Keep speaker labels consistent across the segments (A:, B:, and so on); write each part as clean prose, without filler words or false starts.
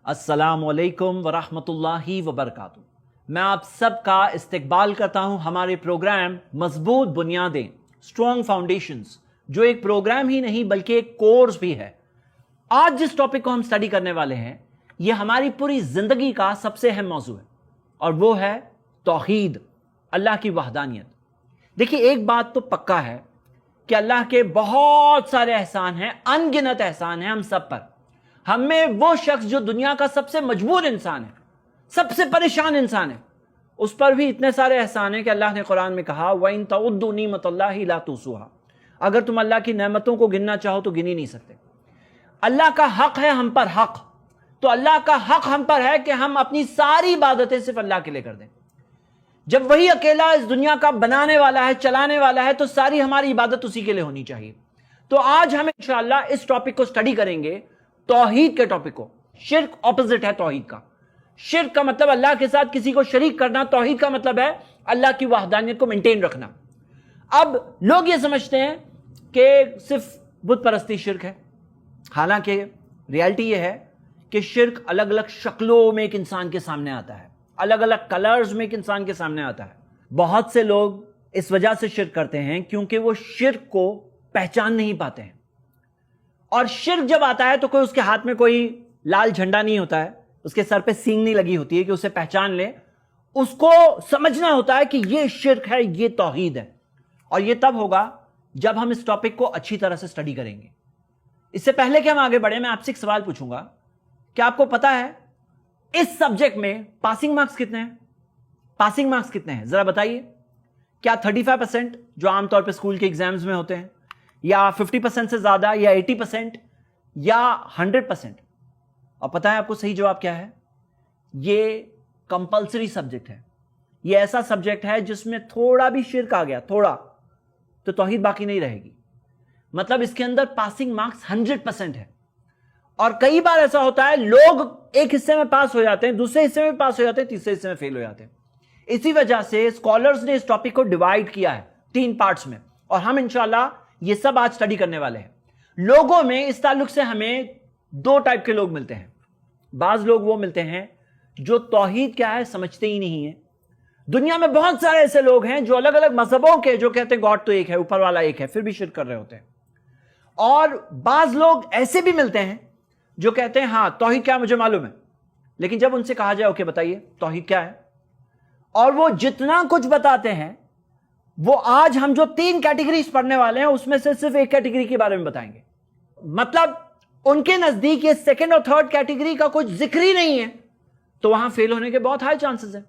A: السلام علیکم ورحمۃ وبرکاتہ۔ میں آپ سب کا استقبال کرتا ہوں ہمارے پروگرام مضبوط بنیادیں، اسٹرانگ فاؤنڈیشنز، جو ایک پروگرام ہی نہیں بلکہ ایک کورس بھی ہے۔ آج جس ٹاپک کو ہم سٹڈی کرنے والے ہیں یہ ہماری پوری زندگی کا سب سے اہم موضوع ہے، اور وہ ہے توحید، اللہ کی وحدانیت۔ دیکھیے، ایک بات تو پکا ہے کہ اللہ کے بہت سارے احسان ہیں، ان گنت احسان ہیں ہم سب پر۔ ہم میں وہ شخص جو دنیا کا سب سے مجبور انسان ہے، سب سے پریشان انسان ہے، اس پر بھی اتنے سارے احسان ہیں کہ اللہ نے قرآن میں کہا وَإِن تَعُدُّوا نِعْمَتَ اللَّهِ لَا تُحْصُوهَا۔ اگر تم اللہ کی نعمتوں کو گننا چاہو تو گن ہی نہیں سکتے۔ اللہ کا حق ہے ہم پر حق، تو اللہ کا حق ہم پر ہے کہ ہم اپنی ساری عبادتیں صرف اللہ کے لیے کر دیں۔ جب وہی اکیلا اس دنیا کا بنانے والا ہے، چلانے والا ہے، تو ساری ہماری عبادت اسی کے لیے ہونی چاہیے۔ تو آج ہم انشاءاللہ اس ٹاپک کو سٹڈی کریں گے، توحید کے ٹاپک کو۔ شرک اپوزٹ ہے توحید کا۔ شرک کا مطلب اللہ کے ساتھ کسی کو شریک کرنا، توحید کا مطلب ہے اللہ کی وحدانیت کو مینٹین رکھنا۔ اب لوگ یہ سمجھتے ہیں کہ صرف بت پرستی شرک ہے، حالانکہ ریالٹی یہ ہے کہ شرک الگ الگ شکلوں میں ایک انسان کے سامنے آتا ہے، الگ الگ کلرز میں ایک انسان کے سامنے آتا ہے۔ بہت سے لوگ اس وجہ سے شرک کرتے ہیں کیونکہ وہ شرک کو پہچان نہیں پاتے ہیں، اور شرک جب آتا ہے تو کوئی اس کے ہاتھ میں کوئی لال جھنڈا نہیں ہوتا ہے، اس کے سر پہ سینگ نہیں لگی ہوتی ہے کہ اسے پہچان لے۔ اس کو سمجھنا ہوتا ہے کہ یہ شرک ہے، یہ توحید ہے، اور یہ تب ہوگا جب ہم اس ٹاپک کو اچھی طرح سے سٹڈی کریں گے۔ اس سے پہلے کہ ہم آگے بڑھیں، میں آپ سے ایک سوال پوچھوں گا کہ آپ کو پتا ہے اس سبجیکٹ میں پاسنگ مارکس کتنے ہیں؟ پاسنگ مارکس کتنے ہیں ذرا بتائیے؟ کیا 35% جو عام طور پہ اسکول کے ایگزامز میں ہوتے ہیں، یا 50% سے زیادہ، یا 80%، یا 100%؟ اور پتہ ہے آپ کو صحیح جواب کیا ہے؟ یہ کمپلسری سبجیکٹ ہے۔ یہ ایسا سبجیکٹ ہے جس میں تھوڑا بھی شرک آ گیا، تھوڑا، تو توحید باقی نہیں رہے گی۔ مطلب اس کے اندر پاسنگ مارکس 100% ہے۔ اور کئی بار ایسا ہوتا ہے لوگ ایک حصے میں پاس ہو جاتے ہیں، دوسرے حصے میں پاس ہو جاتے ہیں، تیسرے حصے میں فیل ہو جاتے ہیں۔ اسی وجہ سے اسکالرز نے اس ٹاپک کو ڈیوائیڈ کیا ہے 3 پارٹس میں، اور ہم انشاءاللہ یہ سب آج سٹڈی کرنے والے ہیں۔ لوگوں میں اس تعلق سے ہمیں 2 ٹائپ کے لوگ ملتے ہیں۔ بعض لوگ وہ ملتے ہیں جو توحید کیا ہے سمجھتے ہی نہیں ہیں۔ دنیا میں بہت سارے ایسے لوگ ہیں جو الگ الگ مذہبوں کے، جو کہتے ہیں گاڈ تو ایک ہے، اوپر والا ایک ہے، پھر بھی شرک کر رہے ہوتے ہیں۔ اور بعض لوگ ایسے بھی ملتے ہیں جو کہتے ہیں ہاں توحید کیا مجھے معلوم ہے، لیکن جب ان سے کہا جائے اوکے بتائیے توحید کیا ہے، اور وہ جتنا کچھ بتاتے ہیں، وہ آج ہم جو 3 کیٹیگریز پڑھنے والے ہیں اس میں سے صرف ایک کیٹیگری کے بارے میں بتائیں گے۔ مطلب ان کے نزدیک یہ 2nd اور 3rd کیٹیگری کا کچھ ذکر ہی نہیں ہے، تو وہاں فیل ہونے کے بہت ہائی چانسز ہیں۔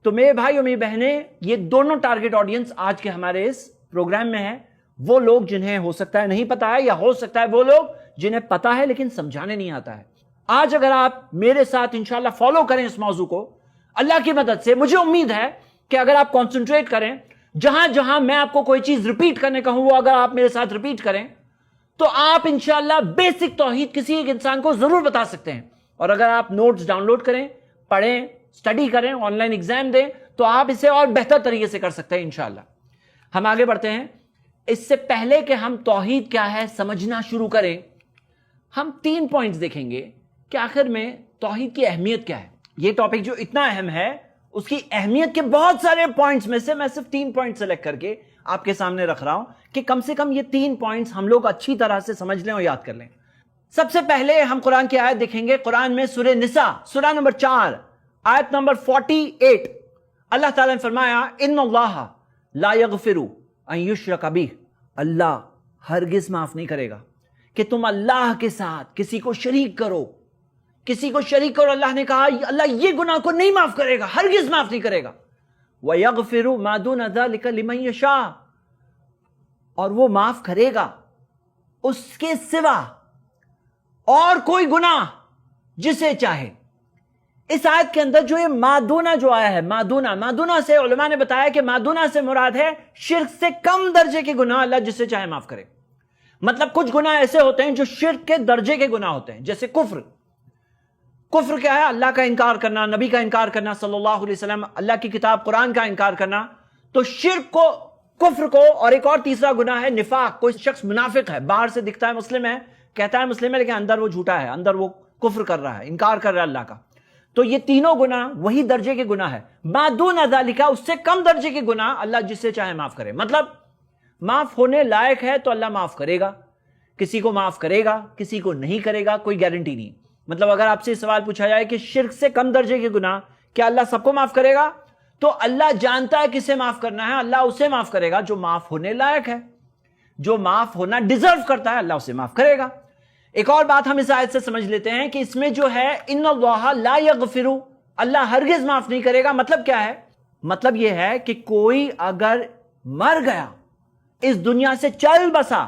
A: تو میرے بھائی اور میری بہنیں، یہ دونوں ٹارگٹ آڈینس آج کے ہمارے اس پروگرام میں ہیں۔ وہ لوگ جنہیں ہو سکتا ہے نہیں پتا ہے، یا ہو سکتا ہے وہ لوگ جنہیں پتا ہے لیکن سمجھانے نہیں آتا ہے۔ آج اگر آپ میرے ساتھ انشاءاللہ فالو کریں اس موضوع کو، اللہ کی مدد سے مجھے امید ہے کہ اگر آپ کانسنٹریٹ کریں، جہاں جہاں میں آپ کو کوئی چیز ریپیٹ کرنے کہوں وہ اگر آپ میرے ساتھ ریپیٹ کریں، تو آپ انشاءاللہ بیسک توحید کسی ایک انسان کو ضرور بتا سکتے ہیں۔ اور اگر آپ نوٹس ڈاؤن لوڈ کریں، پڑھیں، سٹڈی کریں، آن لائن ایگزام دیں، تو آپ اسے اور بہتر طریقے سے کر سکتے ہیں انشاءاللہ۔ ہم آگے بڑھتے ہیں۔ اس سے پہلے کہ ہم توحید کیا ہے سمجھنا شروع کریں، ہم 3 پوائنٹس دیکھیں گے کہ آخر میں توحید کی اہمیت کیا ہے۔ یہ ٹاپک جو اتنا اہم ہے، اس کی اہمیت کے بہت سارے پوائنٹس میں سے میں صرف 3 پوائنٹ سلیکٹ کر کے آپ کے سامنے رکھ رہا ہوں کہ کم سے کم یہ 3 پوائنٹس ہم لوگ اچھی طرح سے سمجھ لیں اور یاد کر لیں۔ سب سے پہلے ہم قرآن کی آیت دیکھیں گے، قرآن میں سورہ نساء، سورہ نمبر 4، آیت نمبر 48۔ اللہ تعالیٰ نے فرمایا ان اللہ لا یغفر ان یشرک بہ، اللہ ہرگز معاف نہیں کرے گا کہ تم اللہ کے ساتھ کسی کو شریک کرو، کسی کو شریک کرو۔ اللہ نے کہا اللہ یہ گناہ کو نہیں معاف کرے گا، ہرگز معاف نہیں کرے گا۔ وَيَغْفِرُ مَا دُونَ ذَلِكَ لِمَن يَشَاءُ، اور وہ معاف کرے گا اس کے سوا اور کوئی گناہ جسے چاہے۔ اس آیت کے اندر جو یہ مادونہ جو آیا ہے، مادونہ سے علماء نے بتایا کہ مادونہ سے مراد ہے شرک سے کم درجے کے گناہ، اللہ جسے چاہے معاف کرے۔ مطلب کچھ گناہ ایسے ہوتے ہیں جو شرک کے درجے کے گناہ ہوتے ہیں، جیسے کفر۔ کفر کیا ہے؟ اللہ کا انکار کرنا، نبی کا انکار کرنا صلی اللہ علیہ وسلم، اللہ کی کتاب قرآن کا انکار کرنا۔ تو شرک کو، کفر کو، اور ایک اور تیسرا گناہ ہے نفاق۔ کوئی شخص منافق ہے، باہر سے دکھتا ہے مسلم ہے، کہتا ہے مسلم ہے لیکن اندر وہ جھوٹا ہے، اندر وہ کفر کر رہا ہے، انکار کر رہا ہے اللہ کا، تو یہ تینوں گناہ وہی درجے کے گناہ ہے. ما دون ذالک، اس سے کم درجے کے گناہ اللہ جس سے چاہے معاف کرے. مطلب معاف ہونے لائق ہے تو اللہ معاف کرے گا، کسی کو معاف کرے گا، کسی کو نہیں کرے گا، کوئی گارنٹی نہیں. مطلب اگر آپ سے سوال پوچھا جائے کہ شرک سے کم درجے کے گناہ کیا اللہ سب کو معاف کرے گا، تو اللہ جانتا ہے کسے معاف کرنا ہے، اللہ اسے معاف کرے گا جو معاف ہونے لائق ہے، جو معاف ہونا ڈیزرو کرتا ہے، اللہ اسے معاف کرے گا. ایک اور بات ہم اس آیت سے سمجھ لیتے ہیں کہ اس میں جو ہے ان اللہ لا یغفر، اللہ ہرگز معاف نہیں کرے گا. مطلب کیا ہے؟ مطلب یہ ہے کہ کوئی اگر مر گیا، اس دنیا سے چل بسا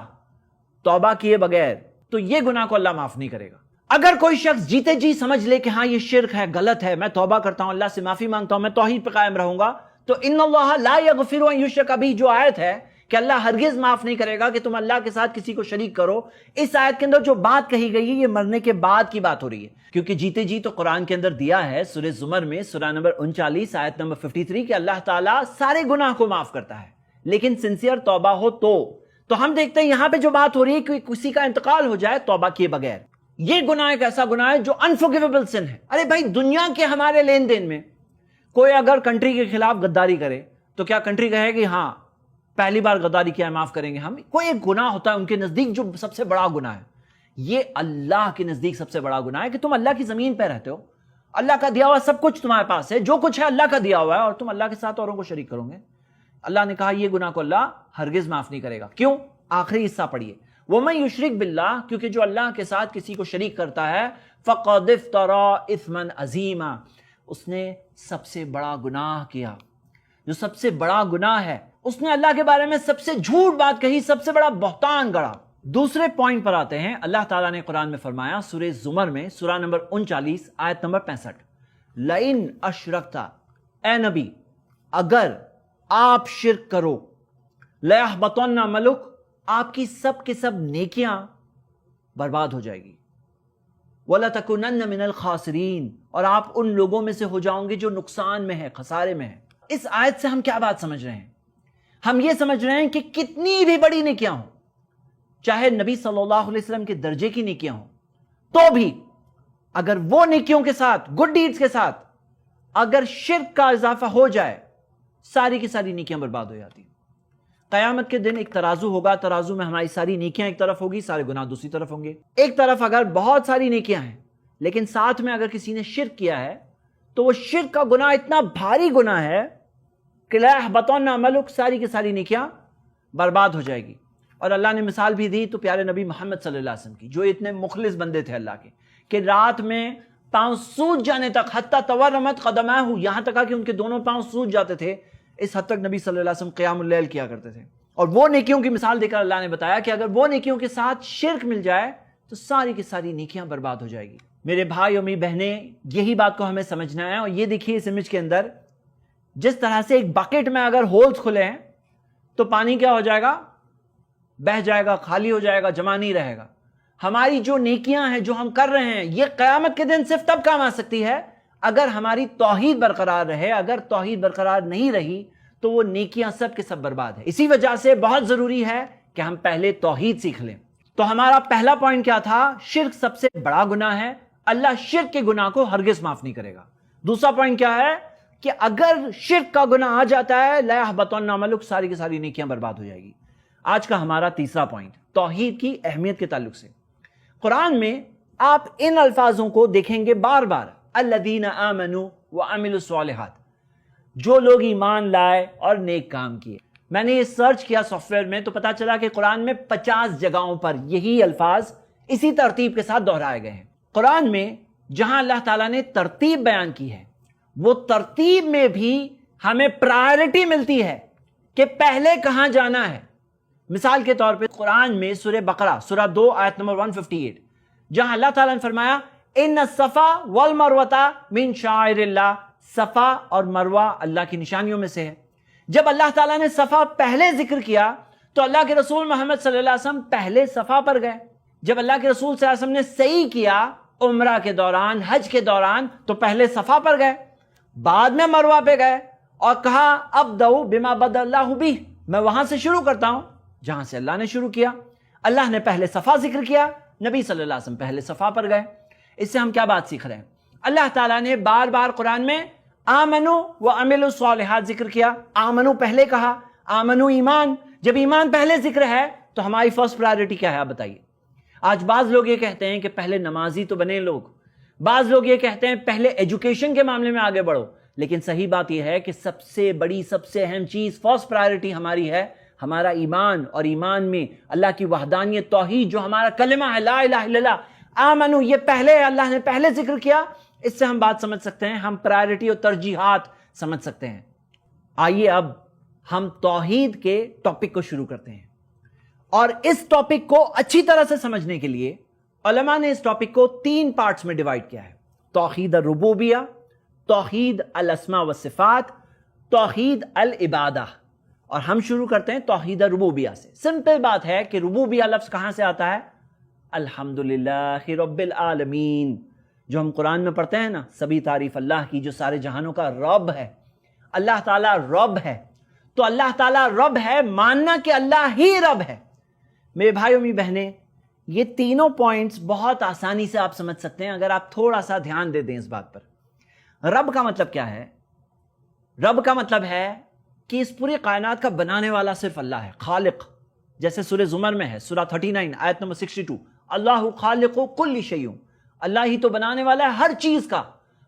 A: توبہ کیے بغیر، تو یہ گناہ کو اللہ معاف نہیں کرے گا. اگر کوئی شخص جیتے جی سمجھ لے کہ ہاں یہ شرک ہے، غلط ہے، میں توبہ کرتا ہوں، اللہ سے معافی مانگتا ہوں، میں توحید پہ قائم رہوں گا، تو ان اللہ لا یغفر ان یشرک بہ جو آیت ہے کہ اللہ ہرگز معاف نہیں کرے گا کہ تم اللہ کے ساتھ کسی کو شریک کرو، اس آیت کے اندر جو بات کہی گئی ہے یہ مرنے کے بعد کی بات ہو رہی ہے. کیونکہ جیتے جی تو قرآن کے اندر دیا ہے سورہ زمر میں سورہ نمبر 39 آیت نمبر 53 کہ اللہ تعالیٰ سارے گناہ کو معاف کرتا ہے لیکن سنسیئر توبہ ہو تو ہم دیکھتے ہیں یہاں پہ جو بات ہو رہی ہے کہ کسی کا انتقال ہو جائے توبہ کیے بغیر، یہ گناہ ایک ایسا گناہ ہے جو انفورگیویبل سن ہے. ارے بھائی دنیا کے ہمارے لین دین میں کوئی اگر کنٹری کے خلاف غداری کرے تو کیا کنٹری کہے گی ہاں پہلی بار غداری کیا ہے معاف کریں گے ہم؟ کوئی ایک گناہ ہوتا ہے ان کے نزدیک جو سب سے بڑا گناہ ہے. یہ اللہ کے نزدیک سب سے بڑا گناہ ہے کہ تم اللہ کی زمین پہ رہتے ہو، اللہ کا دیا ہوا سب کچھ تمہارے پاس ہے، جو کچھ ہے اللہ کا دیا ہوا ہے، اور تم اللہ کے ساتھ اوروں کو شریک کرو گے. اللہ نے کہا یہ گناہ کو اللہ ہرگز معاف نہیں کرے گا. کیوں؟ آخری حصہ پڑھیے، وَمَن يُشْرِكْ بِاللَّهِ، کیونکہ جو اللہ کے ساتھ کسی کو شریک کرتا ہے فَقَدِ افْتَرَىٰ إِثْمًا عَظِيمًا، اس نے سب سے بڑا گناہ کیا. جو سب سے بڑا گناہ ہے، اس نے اللہ کے بارے میں سب سے جھوٹ بات کہی، سب سے بڑا بہتان گڑا. دوسرے پوائنٹ پر آتے ہیں. اللہ تعالیٰ نے قرآن میں فرمایا سورہ زمر میں سورہ نمبر 39 آیت نمبر 65، لَإِنْ أَشْرَكْتَ، اے نبی اگر آپ شرک کرو، لَيَحْبَطَنَّ عَمَلُكَ، آپ کی سب کے سب نیکیاں برباد ہو جائے گی، وَلَتَكُونَنَّ مِنَ الْخَاسِرِينَ، اور آپ ان لوگوں میں سے ہو جاؤں گے جو نقصان میں ہے، خسارے میں ہے. اس آیت سے ہم کیا بات سمجھ رہے ہیں؟ ہم یہ سمجھ رہے ہیں کہ کتنی بھی بڑی نیکیاں ہوں، چاہے نبی صلی اللہ علیہ وسلم کے درجے کی نیکیاں ہوں، تو بھی اگر وہ نیکیوں کے ساتھ، گڈ ڈیڈز کے ساتھ اگر شرک کا اضافہ ہو جائے، ساری کی ساری نیکیاں برباد ہو جاتی ہیں. قیامت کے دن ایک ترازو ہوگا، ترازو میں ہماری ساری نیکیاں ایک طرف ہوگی، سارے گناہ دوسری طرف ہوں گے. ایک طرف اگر بہت ساری نیکیاں ہیں لیکن ساتھ میں اگر کسی نے شرک کیا ہے تو وہ شرک کا گناہ اتنا بھاری گناہ ہے کہ لا يحبطن عملک، ساری کی ساری نیکیاں برباد ہو جائے گی. اور اللہ نے مثال بھی دی تو پیارے نبی محمد صلی اللہ علیہ وسلم کی، جو اتنے مخلص بندے تھے اللہ کے کہ رات میں پاؤں سوج جانے تک، حتی تورمت قدمہ، یہاں تک کہ ان کے دونوں پاؤں سوج جاتے تھے، اس حد تک نبی صلی اللہ علیہ وسلم قیام اللیل کیا کرتے تھے. اور وہ نیکیوں کی مثال دے کر اللہ نے بتایا کہ اگر وہ نیکیوں کے ساتھ شرک مل جائے تو ساری کی ساری نیکیاں برباد ہو جائے گی. میرے بھائی اور میری بہنیں، یہی بات کو ہمیں سمجھنا ہے. اور یہ دیکھیے اس امیج کے اندر، جس طرح سے ایک بکٹ میں اگر ہولز کھلے ہیں تو پانی کیا ہو جائے گا؟ بہہ جائے گا، خالی ہو جائے گا، جمع نہیں رہے گا. ہماری جو نیکیاں ہیں جو ہم کر رہے ہیں، یہ قیامت کے دن صرف تب کام آ سکتی ہے اگر ہماری توحید برقرار رہے. اگر توحید برقرار نہیں رہی تو وہ نیکیاں سب کے سب برباد ہیں. اسی وجہ سے بہت ضروری ہے کہ ہم پہلے توحید سیکھ لیں. تو ہمارا پہلا پوائنٹ کیا تھا؟ شرک سب سے بڑا گناہ ہے، اللہ شرک کے گناہ کو ہرگز معاف نہیں کرے گا. دوسرا پوائنٹ کیا ہے کہ اگر شرک کا گناہ آ جاتا ہے، لا يحبطن عملک، ساری کی ساری نیکیاں برباد ہو جائے گی. آج کا ہمارا تیسرا پوائنٹ توحید کی اہمیت کے تعلق سے. قرآن میں آپ ان الفاظوں کو دیکھیں گے بار بار، الذین آمنوا وعملوا الصالحات، جو لوگ ایمان لائے اور نیک کام کیے. میں نے یہ سرچ کیا سافٹ ویئر میں تو پتا چلا کہ قرآن میں 50 جگہوں پر یہی الفاظ اسی ترتیب کے ساتھ دہرائے گئے ہیں. قرآن میں جہاں اللہ تعالیٰ نے ترتیب بیان کی ہے، وہ ترتیب میں بھی ہمیں پرائرٹی ملتی ہے کہ پہلے کہاں جانا ہے. مثال کے طور پہ قرآن میں سورہ بقرہ سورہ 2 آیت نمبر 158، جہاں اللہ تعالیٰ نے فرمایا ان الصفا والمروہ من شعائر اللہ، صفا اور مروہ اللہ کی نشانیوں میں سے ہے. جب اللہ تعالیٰ نے صفا پہلے ذکر کیا تو اللہ کے رسول محمد صلی اللہ علیہ وسلم پہلے صفا پر گئے. جب اللہ کے رسول صلی اللہ علیہ وسلم نے سعی کیا عمرہ کے دوران، حج کے دوران، تو پہلے صفا پر گئے، بعد میں مروہ پہ گئے اور کہا ابدؤ بما بدأ اللہ بہ، میں وہاں سے شروع کرتا ہوں جہاں سے اللہ نے شروع کیا. اللہ نے پہلے صفا ذکر کیا، نبی صلی اللہ علیہ وسلم پہلے صفا پر گئے. اس سے ہم کیا بات سیکھ رہے ہیں؟ اللہ تعالیٰ نے بار بار قرآن میں آمنو و عملوا الصالحات ذکر کیا. آمنو پہلے کہا، آمنو ایمان. جب ایمان پہلے ذکر ہے تو ہماری فرسٹ پرائیورٹی کیا ہے آپ بتائیے؟ آج بعض لوگ یہ کہتے ہیں کہ پہلے نمازی تو بنے لوگ، بعض لوگ یہ کہتے ہیں پہلے ایجوکیشن کے معاملے میں آگے بڑھو، لیکن صحیح بات یہ ہے کہ سب سے بڑی سب سے اہم چیز فرسٹ پرائیورٹی ہماری ہے ہمارا ایمان. اور ایمان میں اللہ کی وحدانیت، توحید، جو ہمارا کلمہ ہے لا الہ الا اللہ، آمنو، یہ پہلے اللہ نے پہلے ذکر کیا. اس سے ہم بات سمجھ سکتے ہیں، ہم پرائیورٹی اور ترجیحات سمجھ سکتے ہیں. آئیے اب ہم توحید کے ٹاپک کو شروع کرتے ہیں، اور اس ٹاپک کو اچھی طرح سے سمجھنے کے لیے علماء نے اس ٹاپک کو 3 پارٹس میں ڈیوائیڈ کیا ہے: توحید الربوبیہ، توحید الاسماء والصفات، توحید العبادہ. اور ہم شروع کرتے ہیں توحید الربوبیہ سے. سمپل بات ہے کہ ربوبیہ لفظ کہاں سے آتا ہے؟ الحمدللہ رب العالمین. جو ہم قرآن میں پڑھتے ہیں نا، سبھی تعریف اللہ کی جو سارے جہانوں کا رب ہے. اللہ تعالیٰ رب ہے، تو اللہ تعالیٰ رب ہے، ماننا کہ اللہ ہی رب ہے. میرے بھائی اور میری بہنیں، یہ تینوں پوائنٹس بہت آسانی سے آپ سمجھ سکتے ہیں اگر آپ تھوڑا سا دھیان دے دیں اس بات پر. رب کا مطلب کیا ہے؟ رب کا مطلب ہے کہ اس پوری کائنات کا بنانے والا صرف اللہ ہے، خالق. جیسے سورہ زمر میں ہے، سورہ 39 آیت نمبر 62، اللہ خالق کل شیء. اللہ ہی تو بنانے والا ہے ہر چیز کا،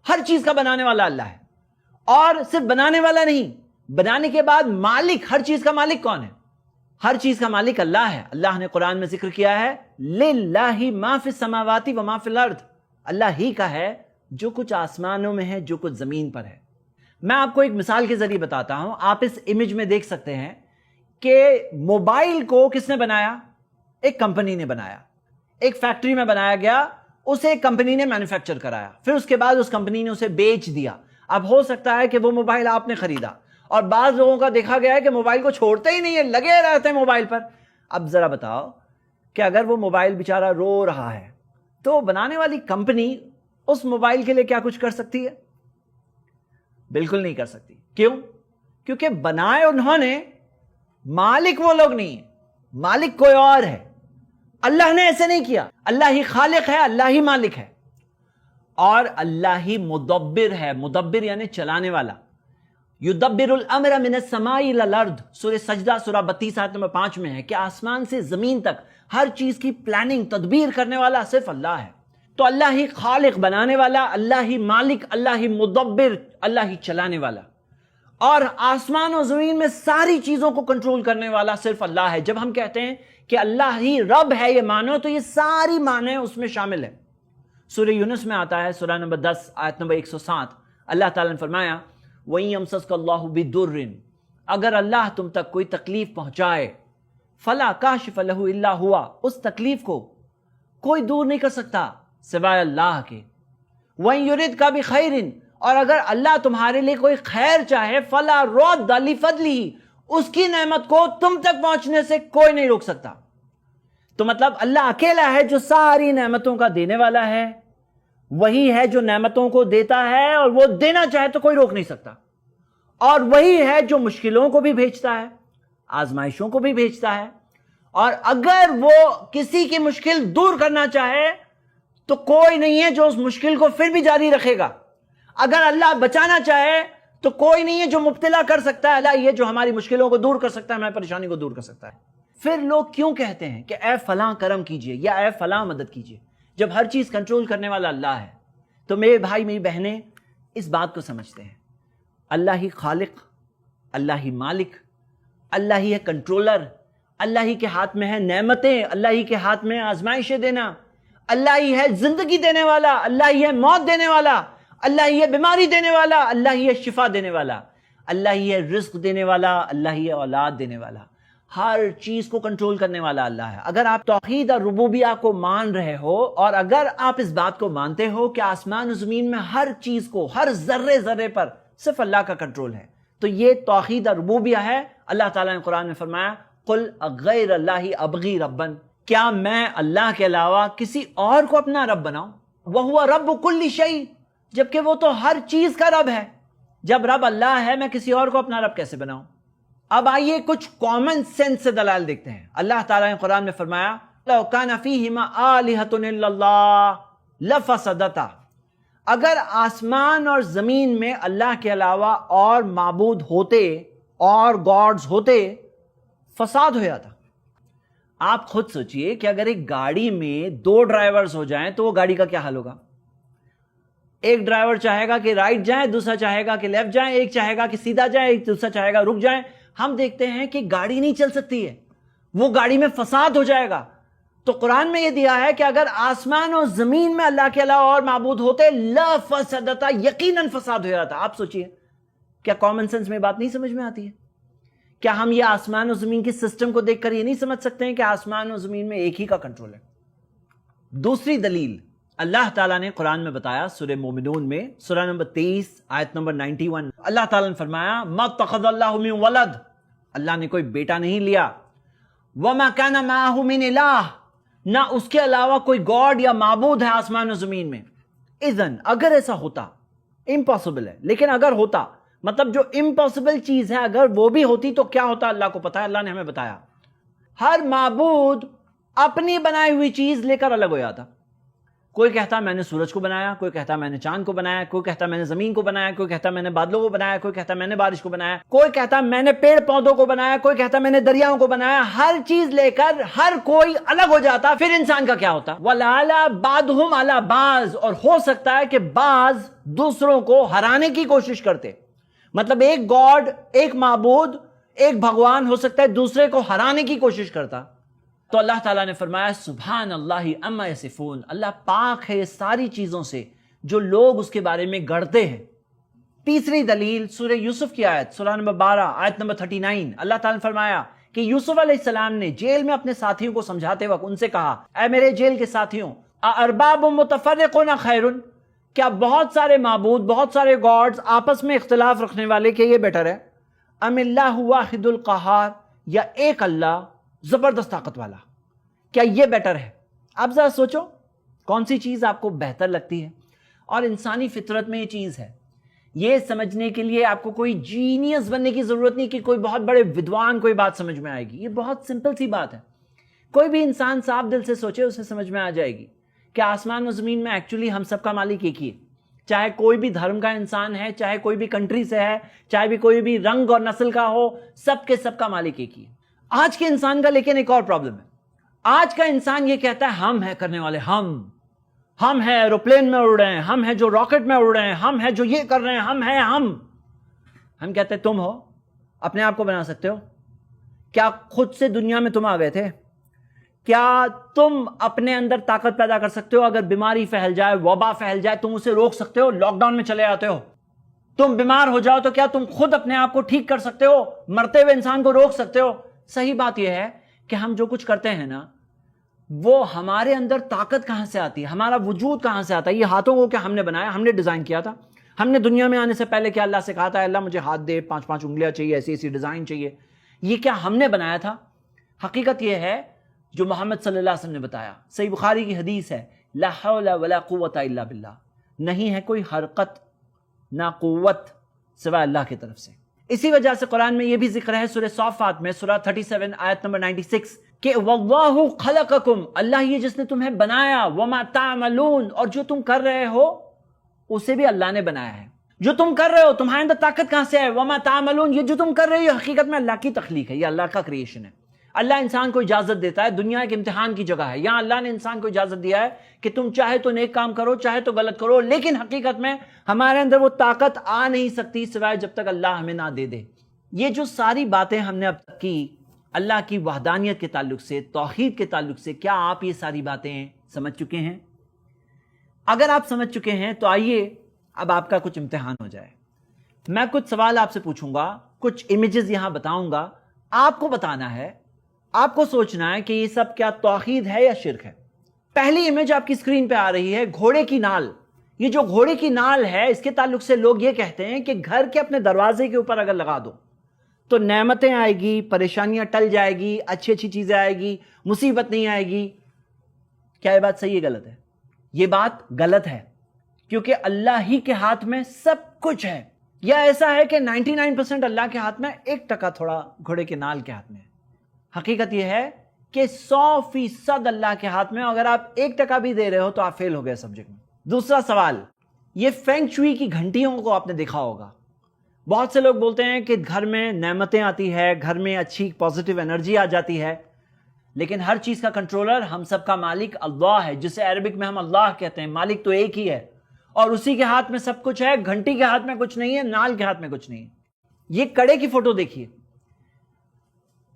A: ہر چیز کا بنانے والا اللہ ہے. اور صرف بنانے والا نہیں، بنانے کے بعد مالک، ہر چیز کا مالک کون ہے؟ ہر چیز کا مالک اللہ ہے. اللہ نے قرآن میں ذکر کیا ہے للہ ما فی السماوات و ما فی الارض. اللہ ہی کا ہے جو کچھ آسمانوں میں ہے، جو کچھ زمین پر ہے. میں آپ کو ایک مثال کے ذریعے بتاتا ہوں. آپ اس امیج میں دیکھ سکتے ہیں کہ موبائل کو کس نے بنایا؟ ایک کمپنی نے بنایا، ایک فیکٹری میں بنایا گیا، اسے ایک کمپنی نے مینوفیکچر کرایا، پھر اس کے بعد اس کمپنی نے اسے بیچ دیا. اب ہو سکتا ہے کہ وہ موبائل آپ نے خریدا، اور بعض لوگوں کا دیکھا گیا ہے کہ موبائل کو چھوڑتے ہی نہیں ہے، لگے رہتے ہیں موبائل پر. اب ذرا بتاؤ کہ اگر وہ موبائل بیچارہ رو رہا ہے تو بنانے والی کمپنی اس موبائل کے لیے کیا کچھ کر سکتی ہے؟ بالکل نہیں کر سکتی. کیوں؟ کیونکہ بنائے انہوں نے، مالک وہ لوگ نہیں ہیں، مالک کوئی اور ہے. اللہ نے ایسے نہیں کیا. اللہ ہی خالق ہے، اللہ ہی مالک ہے، اور اللہ ہی مدبر ہے. مدبر یعنی چلانے والا. یدبر الامر من السماء الى الارض، سورہ سجدہ سورہ 32 آیت نمبر 5 میں ہے کہ آسمان سے زمین تک ہر چیز کی پلاننگ، تدبیر کرنے والا صرف اللہ ہے. تو اللہ ہی خالق، بنانے والا، اللہ ہی مالک، اللہ ہی مدبر، اللہ ہی چلانے والا. اور آسمان و زمین میں ساری چیزوں کو کنٹرول کرنے والا صرف اللہ ہے. جب ہم کہتے ہیں کہ اللہ ہی رب ہے یہ مانو، تو یہ ساری معنی اس میں شامل ہے. سورہ یونس میں آتا ہے، سورہ نمبر 10 آیت نمبر 107، اللہ تعالیٰ نے فرمایا وَإِن يَمْسَسْكَ اللَّهُ بِضُرٍّ، اگر اللہ تم تک کوئی تکلیف پہنچائے، فَلَا كَاشِفَ لَهُ إِلَّا هُوَ، اس تکلیف کو کوئی دور نہیں کر سکتا سوائے اللہ کے. وَإِن يُرِدْكَ بِخَيْرٍ، اور اگر اللہ تمہارے لیے کوئی خیر چاہے، فَلَا رَدَّ لِفَضْلِهِ، اس کی نعمت کو تم تک پہنچنے سے کوئی نہیں روک سکتا. تو مطلب اللہ اکیلا ہے جو ساری نعمتوں کا دینے والا ہے، وہی ہے جو نعمتوں کو دیتا ہے، اور وہ دینا چاہے تو کوئی روک نہیں سکتا. اور وہی ہے جو مشکلوں کو بھی بھیجتا ہے، آزمائشوں کو بھی بھیجتا ہے. اور اگر وہ کسی کی مشکل دور کرنا چاہے تو کوئی نہیں ہے جو اس مشکل کو پھر بھی جاری رکھے گا. اگر اللہ بچانا چاہے تو کوئی نہیں ہے جو مبتلا کر سکتا ہے. اللہ یہ جو ہماری مشکلوں کو دور کر سکتا ہے، ہماری پریشانی کو دور کر سکتا ہے. پھر لوگ کیوں کہتے ہیں کہ اے فلاں کرم کیجئے یا اے فلاں مدد کیجئے، جب ہر چیز کنٹرول کرنے والا اللہ ہے؟ تو میرے بھائی میری بہنیں اس بات کو سمجھتے ہیں، اللہ ہی خالق، اللہ ہی مالک، اللہ ہی ہے کنٹرولر، اللہ ہی کے ہاتھ میں ہے نعمتیں، اللہ ہی کے ہاتھ میں آزمائشیں دینا، اللہ ہی ہے زندگی دینے والا، اللہ ہی ہے موت دینے والا، اللہ ہی ہے بیماری دینے والا، اللہ ہی ہے شفا دینے والا، اللہ ہی ہے رزق دینے والا، اللہ ہی ہے اولاد دینے والا. ہر چیز کو کنٹرول کرنے والا اللہ ہے. اگر آپ توحید اور ربوبیہ کو مان رہے ہو، اور اگر آپ اس بات کو مانتے ہو کہ آسمان و زمین میں ہر چیز کو، ہر ذرے ذرے پر صرف اللہ کا کنٹرول ہے، تو یہ توحید اور ربوبیہ ہے. اللہ تعالیٰ نے قرآن میں فرمایا قل غیر اللہ ابغی ربن، کیا میں اللہ کے علاوہ کسی اور کو اپنا رب بناؤں؟ وہو رب کل شیء، جبکہ وہ تو ہر چیز کا رب ہے. جب رب اللہ ہے، میں کسی اور کو اپنا رب کیسے بناؤں؟ اب آئیے کچھ کامن سینس سے دلائل دیکھتے ہیں. اللہ تعالیٰ نے قرآن میں فرمایا لو کان فیہما آلہۃ الا اللہ لفسدتا، اگر آسمان اور زمین میں اللہ کے علاوہ اور معبود ہوتے اور گاڈز ہوتے، فساد ہو جاتا۔ آپ خود سوچئے کہ اگر ایک گاڑی میں 2 ڈرائیورز ہو جائیں تو وہ گاڑی کا کیا حال ہوگا؟ ایک ڈرائیور چاہے گا کہ رائٹ جائیں، دوسرا چاہے گا کہ لیفٹ جائیں، ایک چاہے گا کہ سیدھا جائیں، ایک دوسرا چاہے گا رک جائیں۔ ہم دیکھتے ہیں کہ گاڑی نہیں چل سکتی ہے، وہ گاڑی میں فساد ہو جائے گا۔ تو قرآن میں یہ دیا ہے کہ اگر آسمان اور زمین میں اللہ کے علاوہ اور معبود ہوتے لفسدتا، یقیناً فساد ہو جاتا۔ آپ سوچئے، کیا کامن سینس میں بات نہیں سمجھ میں آتی ہے؟ کیا ہم یہ آسمان و زمین کے سسٹم کو دیکھ کر یہ نہیں سمجھ سکتے ہیں کہ آسمان و زمین میں ایک ہی کا کنٹرول ہے؟ دوسری دلیل اللہ تعالیٰ نے قرآن میں بتایا، سورہ مومنون میں سورہ نمبر 23 آیت نمبر 91، اللہ تعالیٰ نے فرمایا ما اتخذ اللہ من ولد، اللہ نے کوئی بیٹا نہیں لیا، وما کان معہ من الہ، نہ اس کے علاوہ کوئی گاڈ یا معبود ہے آسمان و زمین میں۔ اذن اگر ایسا ہوتا، امپاسبل ہے لیکن اگر ہوتا، مطلب جو امپاسبل چیز ہے اگر وہ بھی ہوتی تو کیا ہوتا اللہ کو پتا ہے، اللہ نے ہمیں بتایا۔ ہر معبود اپنی بنائی ہوئی چیز لے کر الگ ہو جاتا۔ کوئی کہتا میں نے سورج کو بنایا، کوئی کہتا میں نے چاند کو بنایا، کوئی کہتا میں نے زمین کو بنایا، کوئی کہتا میں نے بادلوں کو بنایا، کوئی کہتا میں نے بارش کو بنایا، کوئی کہتا میں نے پیڑ پودوں کو بنایا، کوئی کہتا میں نے دریاؤں کو بنایا۔ ہر چیز لے کر ہر کوئی الگ ہو جاتا، پھر انسان کا کیا ہوتا؟ وَلَعَلَى بَعْضُهُمْ عَلَى بَعْضٍ، اور ہو سکتا ہے کہ بعض دوسروں کو ہرانے کی کوشش کرتے، مطلب ایک گاڈ، ایک معبود، ایک بھگوان ہو سکتا ہے دوسرے کو ہرانے کی کوشش کرتا۔ تو اللہ تعالیٰ نے فرمایا سبحان اللہ عما یصفون، اللہ پاک ہے یہ ساری چیزوں سے جو لوگ اس کے بارے میں گڑتے ہیں۔ تیسری دلیل سورہ یوسف کی آیت، سورہ نمبر 12 آیت نمبر 39، اللہ تعالیٰ نے فرمایا کہ یوسف علیہ السلام نے جیل میں اپنے ساتھیوں کو سمجھاتے وقت ان سے کہا، اے میرے جیل کے ساتھیوں، ارباب متفرقون خیر، کیا بہت سارے معبود، بہت سارے گاڈز آپس میں اختلاف رکھنے والے کہ یہ بیٹر ہے، ام اللہ واحد القہار، یا ایک اللہ زبردست طاقت والا، کیا یہ بیٹر ہے؟ آپ ذرا سوچو کون سی چیز آپ کو بہتر لگتی ہے؟ اور انسانی فطرت میں یہ چیز ہے، یہ سمجھنے کے لیے آپ کو کوئی جینیس بننے کی ضرورت نہیں کہ کوئی بہت بڑے ودوان کوئی بات سمجھ میں آئے گی، یہ بہت سمپل سی بات ہے، کوئی بھی انسان صاف دل سے سوچے اسے سمجھ میں آ جائے گی کہ آسمان و زمین میں ایکچولی ہم سب کا مالک ایک ہی ہے، چاہے کوئی بھی دھرم کا انسان ہے، چاہے کوئی بھی کنٹری سے ہے، چاہے بھی کوئی بھی رنگ اور نسل کا ہو، سب کے سب کا مالک ایک ہی ہے۔ آج کے انسان کا لیکن ایک اور پرابلم ہے، آج کا انسان یہ کہتا ہے ہم ہیں کرنے والے، ہم ہیں ایروپلین میں اڑ رہے ہیں، ہم ہیں جو راکٹ میں اڑ رہے ہیں، ہم ہیں جو یہ کر رہے ہیں، ہم کہتے ہیں تم ہو، اپنے آپ کو بنا سکتے ہو؟ کیا خود سے دنیا میں تم آ گئے تھے؟ کیا تم اپنے اندر طاقت پیدا کر سکتے ہو؟ اگر بیماری پھیل جائے، وبا پھیل جائے، تم اسے روک سکتے ہو؟ لاک ڈاؤن میں چلے آتے ہو؟ تم بیمار ہو جاؤ تو کیا تم خود اپنے آپ کو ٹھیک کر سکتے ہو؟ مرتے ہوئے انسان کو روک سکتے ہو؟ صحیح بات یہ ہے کہ ہم جو کچھ کرتے ہیں نا، وہ ہمارے اندر طاقت کہاں سے آتی ہے، ہمارا وجود کہاں سے آتا ہے؟ یہ ہاتھوں کو کیا ہم نے بنایا، ہم نے ڈیزائن کیا تھا؟ ہم نے دنیا میں آنے سے پہلے کیا اللہ سے کہا تھا اللہ مجھے ہاتھ دے، 5 انگلیاں چاہیے، ایسی ڈیزائن چاہیے؟ یہ کیا ہم نے بنایا تھا؟ حقیقت یہ ہے جو محمد صلی اللہ علیہ وسلم نے بتایا، صحیح بخاری کی حدیث ہے، لا حول ولا قوت الا باللہ، نہیں ہے کوئی حرکت نہ قوت سوائے اللہ کی طرف سے۔ اسی وجہ سے قرآن میں یہ بھی ذکر ہے سورہ صافات میں سورہ 37 آیت نمبر 96 کہ واللہ خلقکم، اللہ یہ جس نے تمہیں بنایا، وما تعملون، اور جو تم کر رہے ہو اسے بھی اللہ نے بنایا ہے۔ جو تم کر رہے ہو تمہارے اندر طاقت کہاں سے ہے؟ وما تعملون، یہ جو تم کر رہے ہو حقیقت میں اللہ کی تخلیق ہے، یہ اللہ کا کریشن ہے۔ اللہ انسان کو اجازت دیتا ہے، دنیا ایک امتحان کی جگہ ہے، یہاں اللہ نے انسان کو اجازت دیا ہے کہ تم چاہے تو نیک کام کرو، چاہے تو غلط کرو، لیکن حقیقت میں ہمارے اندر وہ طاقت آ نہیں سکتی سوائے جب تک اللہ ہمیں نہ دے دے۔ یہ جو ساری باتیں ہم نے اب تک کی اللہ کی وحدانیت کے تعلق سے، توحید کے تعلق سے، کیا آپ یہ ساری باتیں سمجھ چکے ہیں؟ اگر آپ سمجھ چکے ہیں تو آئیے اب آپ کا کچھ امتحان ہو جائے۔ میں کچھ سوال آپ سے پوچھوں گا، کچھ امیجز یہاں بتاؤں گا، آپ کو بتانا ہے، آپ کو سوچنا ہے کہ یہ سب کیا توحید ہے یا شرک ہے۔ پہلی امیج آپ کی اسکرین پہ آ رہی ہے، گھوڑے کی نال۔ یہ جو گھوڑے کی نال ہے اس کے تعلق سے لوگ یہ کہتے ہیں کہ گھر کے اپنے دروازے کے اوپر اگر لگا دو تو نعمتیں آئے گی، پریشانیاں ٹل جائے گی، اچھی اچھی چیزیں آئے گی، مصیبت نہیں آئے گی۔ کیا یہ بات صحیح ہے غلط ہے؟ یہ بات غلط ہے، کیونکہ اللہ ہی کے ہاتھ میں سب کچھ ہے۔ یا ایسا ہے کہ 99% اللہ کے ہاتھ میں، 1% تھوڑا گھوڑے کے نال کے ہاتھ میں ہے۔ حقیقت یہ ہے کہ 100% اللہ کے ہاتھ میں. اگر آپ 1% بھی دے رہے ہو تو آپ فیل ہو گئے سبجیکٹ میں. دوسرا سوال, یہ فینگ شوئی کی گھنٹیوں کو آپ نے دیکھا ہوگا. بہت سے لوگ بولتے ہیں کہ گھر میں نعمتیں آتی ہے, گھر میں اچھی پازیٹیو انرجی آ جاتی ہے, لیکن ہر چیز کا کنٹرولر, ہم سب کا مالک اللہ ہے, جسے عربک میں ہم اللہ کہتے ہیں. مالک تو ایک ہی ہے اور اسی کے ہاتھ میں سب کچھ ہے. گھنٹی کے ہاتھ میں کچھ نہیں ہے, نال کے ہاتھ میں کچھ نہیں ہے. یہ کڑے کی فوٹو دیکھیے.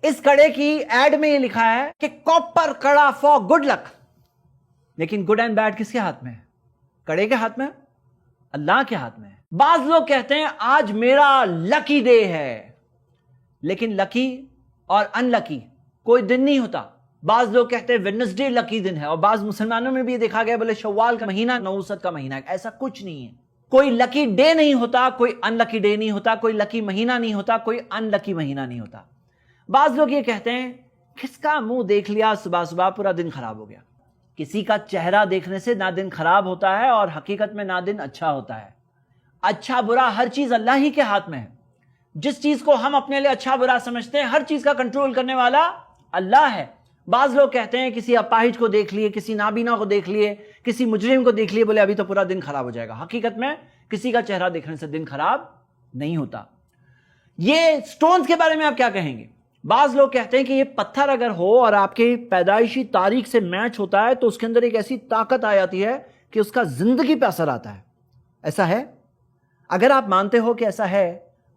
A: اس کڑے کی ایڈ میں یہ لکھا ہے کہ کاپر کڑا فار گڈ لک. لیکن گڈ اینڈ بیڈ کس کے ہاتھ میں ہے؟ کڑے کے ہاتھ میں, اللہ کے ہاتھ میں ہے. بعض لوگ کہتے ہیں آج میرا لکی ڈے ہے, لیکن لکی اور ان لکی کوئی دن نہیں ہوتا. بعض لوگ کہتے ہیں ویڈنسڈے لکی دن ہے, اور بعض مسلمانوں میں بھی یہ دیکھا گیا بولے شوال کا مہینہ نوست کا مہینہ ہے. ایسا کچھ نہیں ہے. کوئی لکی ڈے نہیں ہوتا, کوئی ان لکی ڈے نہیں ہوتا, کوئی لکی مہینہ نہیں ہوتا, کوئی ان لکی مہینہ نہیں ہوتا. بعض لوگ یہ کہتے ہیں کس کا منہ دیکھ لیا صبح صبح پورا دن خراب ہو گیا. کسی کا چہرہ دیکھنے سے نہ دن خراب ہوتا ہے اور حقیقت میں نہ دن اچھا ہوتا ہے. اچھا برا ہر چیز اللہ ہی کے ہاتھ میں ہے. جس چیز کو ہم اپنے لیے اچھا برا سمجھتے ہیں, ہر چیز کا کنٹرول کرنے والا اللہ ہے. بعض لوگ کہتے ہیں کسی اپاہج کو دیکھ لیے, کسی نابینا کو دیکھ لیے, کسی مجرم کو دیکھ لیے, بولے ابھی تو پورا دن خراب ہو جائے گا. حقیقت میں کسی کا چہرہ دیکھنے سے دن خراب نہیں ہوتا. یہ سٹونز کے بارے میں آپ کیا کہیں گے؟ بعض لوگ کہتے ہیں کہ یہ پتھر اگر ہو اور آپ کی پیدائشی تاریخ سے میچ ہوتا ہے تو اس کے اندر ایک ایسی طاقت آ جاتی ہے کہ اس کا زندگی پہ اثر آتا ہے. ایسا ہے؟ اگر آپ مانتے ہو کہ ایسا ہے,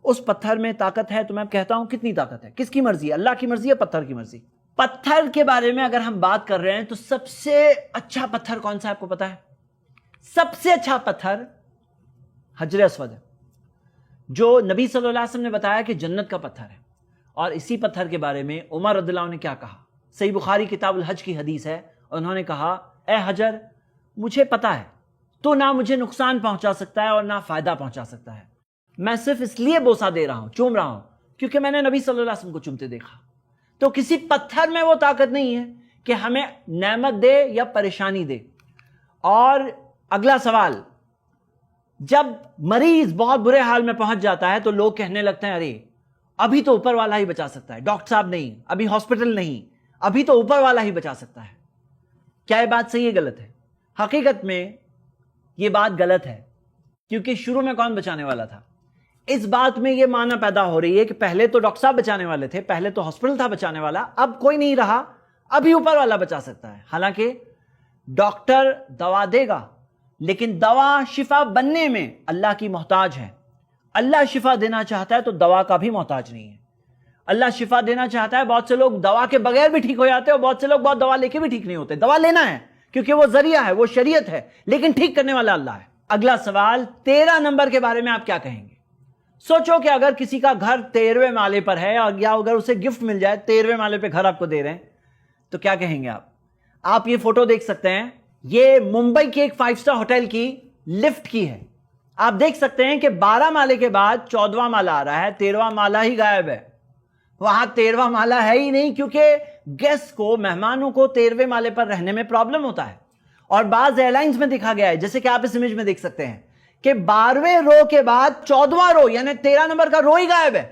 A: اس پتھر میں طاقت ہے, تو میں کہتا ہوں کتنی طاقت ہے؟ کس کی مرضی ہے, اللہ کی مرضی ہے, پتھر کی مرضی؟ پتھر کے بارے میں اگر ہم بات کر رہے ہیں تو سب سے اچھا پتھر کون سا ہے آپ کو پتا ہے؟ سب سے اچھا پتھر حجر اسود ہے, جو نبی صلی اللہ علیہ وسلم نے بتایا کہ جنت کا پتھر ہے. اور اسی پتھر کے بارے میں عمر رضی اللہ عنہ نے کیا کہا؟ صحیح بخاری کتاب الحج کی حدیث ہے. انہوں نے کہا اے حجر, مجھے پتا ہے تو نہ مجھے نقصان پہنچا سکتا ہے اور نہ فائدہ پہنچا سکتا ہے. میں صرف اس لیے بوسہ دے رہا ہوں, چوم رہا ہوں, کیونکہ میں نے نبی صلی اللہ علیہ وسلم کو چومتے دیکھا. تو کسی پتھر میں وہ طاقت نہیں ہے کہ ہمیں نعمت دے یا پریشانی دے. اور اگلا سوال, جب مریض بہت برے حال میں پہنچ جاتا ہے تو لوگ کہنے لگتے ہیں ارے ابھی تو اوپر والا ہی بچا سکتا ہے, ڈاکٹر صاحب نہیں, ابھی ہاسپٹل نہیں, ابھی تو اوپر والا ہی بچا سکتا ہے. کیا یہ بات صحیح ہے غلط ہے؟ حقیقت میں یہ بات غلط ہے, کیونکہ شروع میں کون بچانے والا تھا؟ اس بات میں یہ معنی پیدا ہو رہی ہے کہ پہلے تو ڈاکٹر صاحب بچانے والے تھے, پہلے تو ہاسپٹل تھا بچانے والا, اب کوئی نہیں رہا, ابھی اوپر والا بچا سکتا ہے. حالانکہ ڈاکٹر دوا دے گا, لیکن دوا شفا بننے میں اللہ کی محتاج ہے. اللہ شفا دینا چاہتا ہے تو دوا کا بھی محتاج نہیں ہے. اللہ شفا دینا چاہتا ہے, بہت سے لوگ دوا کے بغیر بھی ٹھیک ہو جاتے ہیں, اور بہت سے لوگ بہت دوا لے کے بھی ٹھیک نہیں ہوتے. دوا لینا ہے کیونکہ وہ ذریعہ ہے, وہ شریعت ہے, لیکن ٹھیک کرنے والا اللہ ہے. اگلا سوال, 13 نمبر کے بارے میں آپ کیا کہیں گے؟ سوچو کہ اگر کسی کا گھر 13ویں مالے پر ہے, اور یا اگر اسے گفٹ مل جائے 13ویں مالے پہ گھر آپ کو دے رہے ہیں, تو کیا کہیں گے آپ؟ آپ یہ فوٹو دیکھ سکتے ہیں, یہ ممبئی کے ایک 5 اسٹار ہوٹل کی لفٹ کی ہے. آپ دیکھ سکتے ہیں کہ 12 مالے کے بعد 14واں مالا آ رہا ہے, 13واں مالا ہی غائب ہے. وہاں 13واں مالا ہے ہی نہیں, کیونکہ گیسٹ کو, مہمانوں کو 13ویں مالے پر رہنے میں پرابلم ہوتا ہے. اور بعض ایئر لائنز میں دکھا گیا ہے, جیسے کہ آپ اس امیج میں دیکھ سکتے ہیں, کہ 12ویں رو کے بعد 14واں رو یعنی 13 نمبر کا رو ہی غائب ہے.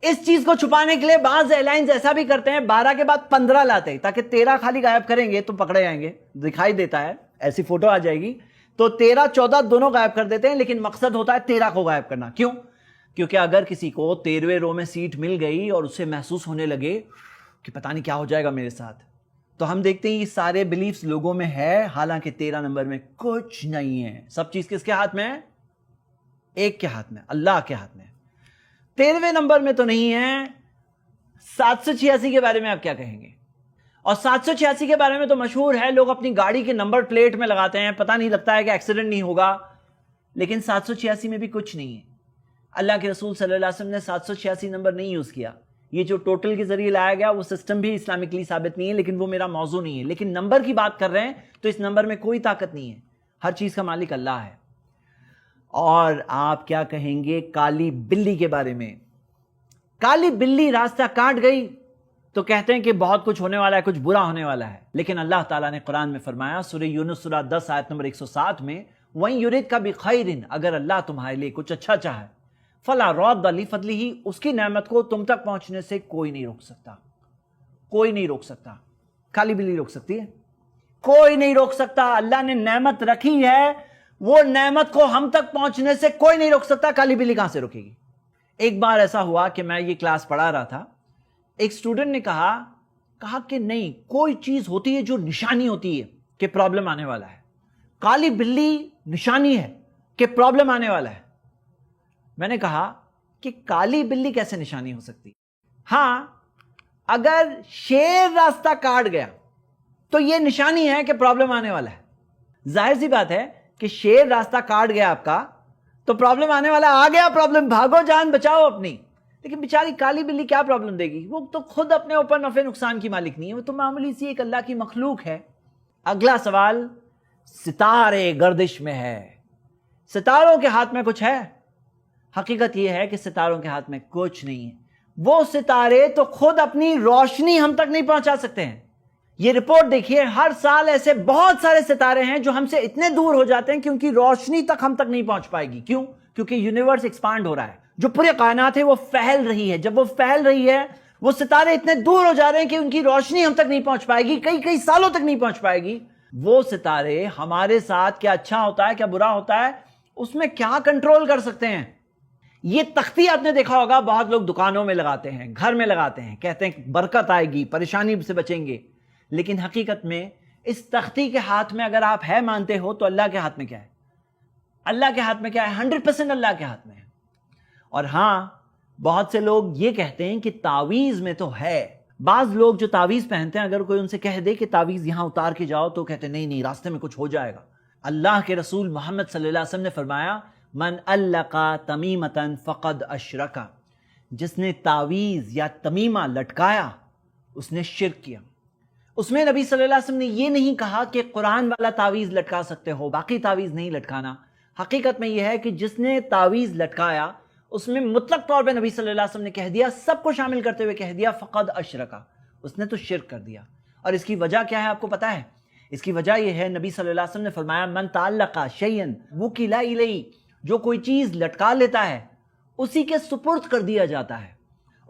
A: اس چیز کو چھپانے کے لیے بعض ایئر لائنز ایسا بھی کرتے ہیں, 12 کے بعد 15 لاتے ہیں, تاکہ 13 خالی غائب کریں گے تو پکڑے جائیں گے, دکھائی دیتا ہے, ایسی فوٹو آ جائے گی, تو 13 14 دونوں غائب کر دیتے ہیں, لیکن مقصد ہوتا ہے 13 کو غائب کرنا. کیوں؟ کیونکہ اگر کسی کو 13ویں رو میں سیٹ مل گئی اور اسے محسوس ہونے لگے کہ پتہ نہیں کیا ہو جائے گا میرے ساتھ, تو ہم دیکھتے ہیں یہ سارے بلیفز لوگوں میں ہے, حالانکہ 13 نمبر میں کچھ نہیں ہے. سب چیز کس کے ہاتھ میں ہے؟ ایک کے ہاتھ میں, اللہ کے ہاتھ میں. 13ویں نمبر میں تو نہیں ہے. 786 کے بارے میں آپ کیا کہیں گے؟ اور 786 کے بارے میں تو مشہور ہے, لوگ اپنی گاڑی کے نمبر پلیٹ میں لگاتے ہیں, پتہ نہیں لگتا ہے کہ ایکسیڈنٹ نہیں ہوگا, لیکن 786 میں بھی کچھ نہیں ہے. اللہ کے رسول صلی اللہ علیہ وسلم نے 786 نمبر نہیں یوز کیا. یہ جو ٹوٹل کے ذریعے لایا گیا وہ سسٹم بھی اسلامکلی ثابت نہیں ہے, لیکن وہ میرا موضوع نہیں ہے. لیکن نمبر کی بات کر رہے ہیں تو اس نمبر میں کوئی طاقت نہیں ہے, ہر چیز کا مالک اللہ ہے. اور آپ کیا کہیں گے کالی بلی کے بارے میں؟ کالی بلی راستہ کاٹ گئی تو کہتے ہیں کہ بہت کچھ ہونے والا ہے, کچھ برا ہونے والا ہے. لیکن اللہ تعالیٰ نے قرآن میں فرمایا, سورہ یونس سورہ 10 آیت نمبر 107 میں, وَإِن يُرِدْكَ بِخَيْرٍ, اگر اللہ تمہارے لیے کچھ اچھا چاہے, فَلَا رَادَّ لِفَضْلِهِ, اس کی نعمت کو تم تک پہنچنے سے کوئی نہیں روک سکتا. کوئی نہیں روک سکتا. کالی بلی روک سکتی ہے؟ کوئی نہیں روک سکتا. اللہ نے نعمت رکھی ہے, وہ نعمت کو ہم تک پہنچنے سے کوئی نہیں روک سکتا. کالی بلی کہاں سے روکے گی؟ ایک بار ایسا ہوا کہ میں یہ کلاس پڑھا رہا تھا, ایک اسٹوڈنٹ نے کہا کہ نہیں, کوئی چیز ہوتی ہے جو نشانی ہوتی ہے کہ پرابلم آنے والا ہے. کالی بلی نشانی ہے کہ پرابلم آنے والا ہے. میں نے کہا کہ کالی بلی کیسے نشانی ہو سکتی؟ ہاں, اگر شیر راستہ کاٹ گیا تو یہ نشانی ہے کہ پرابلم آنے والا ہے. ظاہر سی بات ہے کہ شیر راستہ کاٹ گیا آپ کا تو پرابلم آنے والا, آ گیا پرابلم, بھاگو, جان بچاؤ اپنی. لیکن بیچاری کالی بلی کیا پرابلم دے گی؟ وہ تو خود اپنے اوپر نفع نقصان کی مالک نہیں ہے, وہ تو معمولی سی ایک اللہ کی مخلوق ہے. اگلا سوال, ستارے گردش میں ہے, ستاروں کے ہاتھ میں کچھ ہے؟ حقیقت یہ ہے کہ ستاروں کے ہاتھ میں کچھ نہیں ہے. وہ ستارے تو خود اپنی روشنی ہم تک نہیں پہنچا سکتے ہیں. یہ رپورٹ دیکھیے, ہر سال ایسے بہت سارے ستارے ہیں جو ہم سے اتنے دور ہو جاتے ہیں کہ ان کی روشنی تک ہم تک نہیں پہنچ پائے گی. کیوں؟ کیونکہ یونیورس ایکسپانڈ ہو رہا ہے, جو پوری کائنات ہے وہ پھیل رہی ہے. جب وہ پھیل رہی ہے, وہ ستارے اتنے دور ہو جا رہے ہیں کہ ان کی روشنی ہم تک نہیں پہنچ پائے گی, کئی سالوں تک نہیں پہنچ پائے گی. وہ ستارے ہمارے ساتھ کیا اچھا ہوتا ہے, کیا برا ہوتا ہے, اس میں کیا کنٹرول کر سکتے ہیں؟ یہ تختی آپ نے دیکھا ہوگا, بہت لوگ دکانوں میں لگاتے ہیں, گھر میں لگاتے ہیں, کہتے ہیں برکت آئے گی, پریشانی سے بچیں گے. لیکن حقیقت میں اس تختی کے ہاتھ میں اگر آپ ہے مانتے ہو تو اللہ کے ہاتھ میں کیا ہے؟ اللہ کے ہاتھ میں کیا ہے؟ 100% اللہ کے ہاتھ میں ہے. اور ہاں, بہت سے لوگ یہ کہتے ہیں کہ تعویذ میں تو ہے. بعض لوگ جو تعویذ پہنتے ہیں, اگر کوئی ان سے کہہ دے کہ تعویذ یہاں اتار کے جاؤ, تو کہتے ہیں نہیں راستے میں کچھ ہو جائے گا. اللہ کے رسول محمد صلی اللہ علیہ وسلم نے فرمایا, من علقا تمیمتن فقد اشرکا, جس نے تعویذ یا تمیمہ لٹکایا اس نے شرک کیا. اس میں نبی صلی اللہ علیہ وسلم نے یہ نہیں کہا کہ قرآن والا تعویذ لٹکا سکتے ہو, باقی تعویذ نہیں لٹکانا. حقیقت میں یہ ہے کہ جس نے تعویذ لٹکایا اس میں مطلق طور پہ نبی صلی اللہ علیہ وسلم نے کہہ دیا, سب کو شامل کرتے ہوئے کہہ دیا فقد اشرکا, اس نے تو شرک کر دیا. اور اس کی وجہ کیا ہے آپ کو پتا ہے؟ اس کی وجہ یہ ہے, نبی صلی اللہ علیہ وسلم نے فرمایا من تعلق شیئا وکل الیہ, جو کوئی چیز لٹکا لیتا ہے اسی کے سپرد کر دیا جاتا ہے.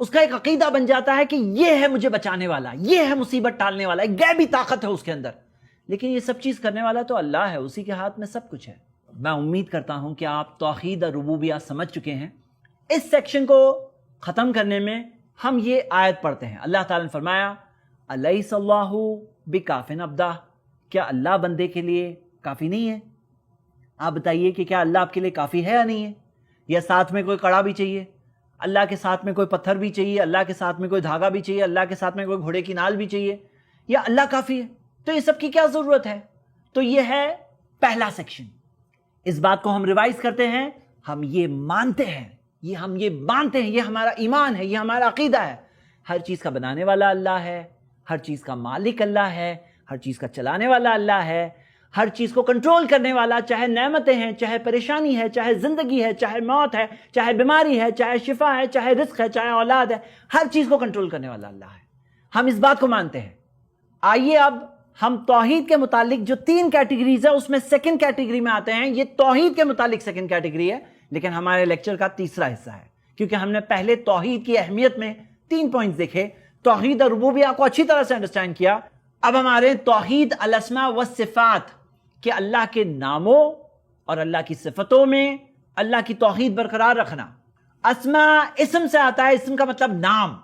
A: اس کا ایک عقیدہ بن جاتا ہے کہ یہ ہے مجھے بچانے والا, یہ ہے مصیبت ٹالنے والا, ایک غیبی طاقت ہے اس کے اندر. لیکن یہ سب چیز کرنے والا تو اللہ ہے, اسی کے ہاتھ میں سب کچھ ہے. میں امید کرتا ہوں کہ آپ توحید اور ربوبیہ سمجھ چکے ہیں. اس سیکشن کو ختم کرنے میں ہم یہ آیت پڑھتے ہیں. اللہ تعالیٰ نے فرمایا الیس اللہ بکاف عبدہ, کیا اللہ بندے کے لیے کافی نہیں ہے؟ آپ بتائیے کہ کیا اللہ آپ کے لیے کافی ہے یا نہیں ہے؟ یا ساتھ میں کوئی کڑا بھی چاہیے, اللہ کے ساتھ میں کوئی پتھر بھی چاہیے, اللہ کے ساتھ میں کوئی دھاگا بھی چاہیے, اللہ کے ساتھ میں کوئی گھوڑے کی نال بھی چاہیے, یا اللہ کافی ہے؟ تو یہ سب کی کیا ضرورت ہے؟ تو یہ ہے پہلا سیکشن. اس بات کو ہم ریوائز کرتے ہیں, ہم یہ مانتے ہیں, یہ ہمارا ایمان ہے, یہ ہمارا عقیدہ ہے. ہر چیز کا بنانے والا اللہ ہے, ہر چیز کا مالک اللہ ہے, ہر چیز کا چلانے والا اللہ ہے, ہر چیز کو کنٹرول کرنے والا, چاہے نعمتیں ہیں, چاہے پریشانی ہے, چاہے زندگی ہے, چاہے موت ہے, چاہے بیماری ہے, چاہے شفا ہے, چاہے رزق ہے, چاہے اولاد ہے, ہر چیز کو کنٹرول کرنے والا اللہ ہے. ہم اس بات کو مانتے ہیں. آئیے اب ہم توحید کے متعلق جو 3 کیٹیگریز ہیں اس میں سیکنڈ کیٹیگری میں آتے ہیں. یہ توحید کے متعلق سیکنڈ کیٹیگری ہے, لیکن ہمارے لیکچر کا تیسرا حصہ ہے, کیونکہ ہم نے پہلے توحید کی اہمیت میں 3 پوائنٹس دیکھے, توحید اور ربوبیہ کو اچھی طرح سے انڈرسٹینڈ کیا. اب ہمارے توحید الاسماء والصفات, کہ اللہ کے ناموں اور اللہ کی صفتوں میں اللہ کی توحید برقرار رکھنا. اسماء اسم سے آتا ہے, اسم کا مطلب نام.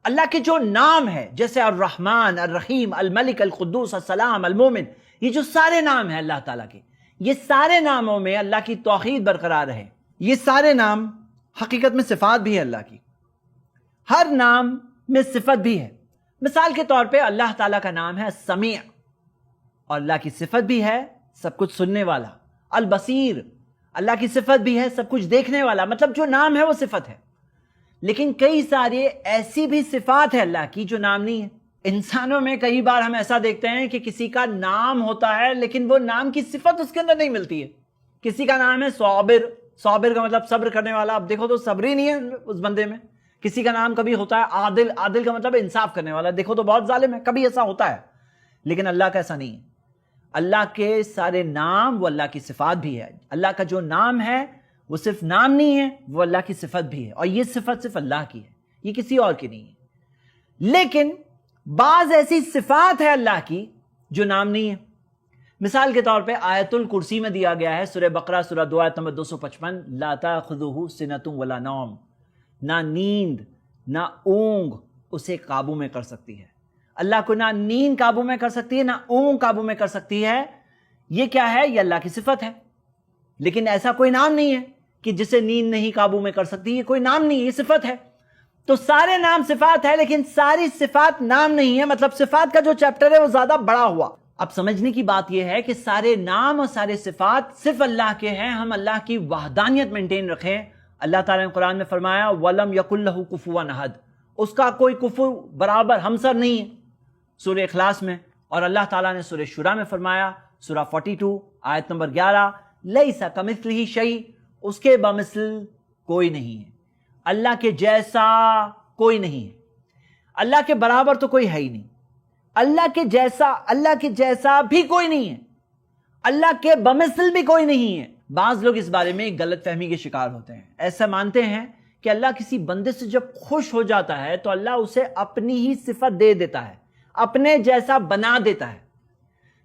A: اللہ کے جو نام ہے, جیسے الرحمن, الرحیم, الملک, القدوس, السلام, المومن, یہ جو سارے نام ہیں اللہ تعالیٰ کے, یہ سارے ناموں میں اللہ کی توحید برقرار رہے. یہ سارے نام حقیقت میں صفات بھی ہے اللہ کی, ہر نام میں صفت بھی ہے. مثال کے طور پہ اللہ تعالیٰ کا نام ہے السمیع, اور اللہ کی صفت بھی ہے سب کچھ سننے والا. البصیر, اللہ کی صفت بھی ہے سب کچھ دیکھنے والا. مطلب جو نام ہے وہ صفت ہے. لیکن کئی سارے ایسی بھی صفات ہے اللہ کی جو نام نہیں ہے. انسانوں میں کئی بار ہم ایسا دیکھتے ہیں کہ کسی کا نام ہوتا ہے لیکن وہ نام کی صفت اس کے اندر نہیں ملتی ہے. کسی کا نام ہے صابر, صابر کا مطلب صبر کرنے والا, اب دیکھو تو صبر ہی نہیں ہے اس بندے میں. کسی کا نام کبھی ہوتا ہے عادل, عادل کا مطلب انصاف کرنے والا, دیکھو تو بہت ظالم ہے, کبھی ایسا ہوتا ہے. لیکن اللہ کا ایسا نہیں ہے. اللہ کے سارے نام وہ اللہ کی صفات بھی ہے. اللہ کا جو نام ہے وہ صرف نام نہیں ہے, وہ اللہ کی صفت بھی ہے, اور یہ صفت صرف اللہ کی ہے, یہ کسی اور کی نہیں ہے. لیکن بعض ایسی صفات ہے اللہ کی جو نام نہیں ہے. مثال کے طور پہ آیت الکرسی میں دیا گیا ہے سورہ بقرہ سورہ 2 آیت نمبر 255 لا تاخذہ سنۃ ولا نوم، نہ نیند نہ اونگ اسے قابو میں کر سکتی ہے. اللہ کو نہ نیند قابو میں کر سکتی ہے نہ اونگ قابو میں کر سکتی ہے. یہ کیا ہے؟ یہ اللہ کی صفت ہے. لیکن ایسا کوئی نام نہیں ہے کہ جسے نیند نہیں قابو میں کر سکتی. یہ کوئی نام نہیں ہے، یہ صفت ہے. تو سارے نام صفات ہے لیکن ساری صفات نام نہیں ہے. مطلب صفات کا جو چیپٹر ہے وہ زیادہ بڑا ہوا. اب سمجھنے کی بات یہ ہے کہ سارے نام اور سارے صفات صرف اللہ کے ہیں. ہم اللہ کی وحدانیت مینٹین رکھیں. اللہ تعالیٰ نے قرآن میں فرمایا وَلَمْ يَكُنْ لَهُ كُفُوًا أَحَدٌ، اس کا کوئی کفو برابر ہمسر نہیں ہے سورہ اخلاص میں. اور اللہ تعالیٰ نے سورہ شورى میں فرمایا سورہ 42 آیت نمبر 11 لَيْسَ كَمِثْلِهِ شَيْءٌ، اس کے بمثل کوئی نہیں ہے. اللہ کے جیسا کوئی نہیں ہے. اللہ کے برابر تو کوئی ہے ہی نہیں. اللہ کے جیسا بھی کوئی نہیں ہے. اللہ کے بمثل بھی کوئی نہیں ہے. بعض لوگ اس بارے میں ایک غلط فہمی کے شکار ہوتے ہیں. ایسا مانتے ہیں کہ اللہ کسی بندے سے جب خوش ہو جاتا ہے تو اللہ اسے اپنی ہی صفت دے دیتا ہے، اپنے جیسا بنا دیتا ہے.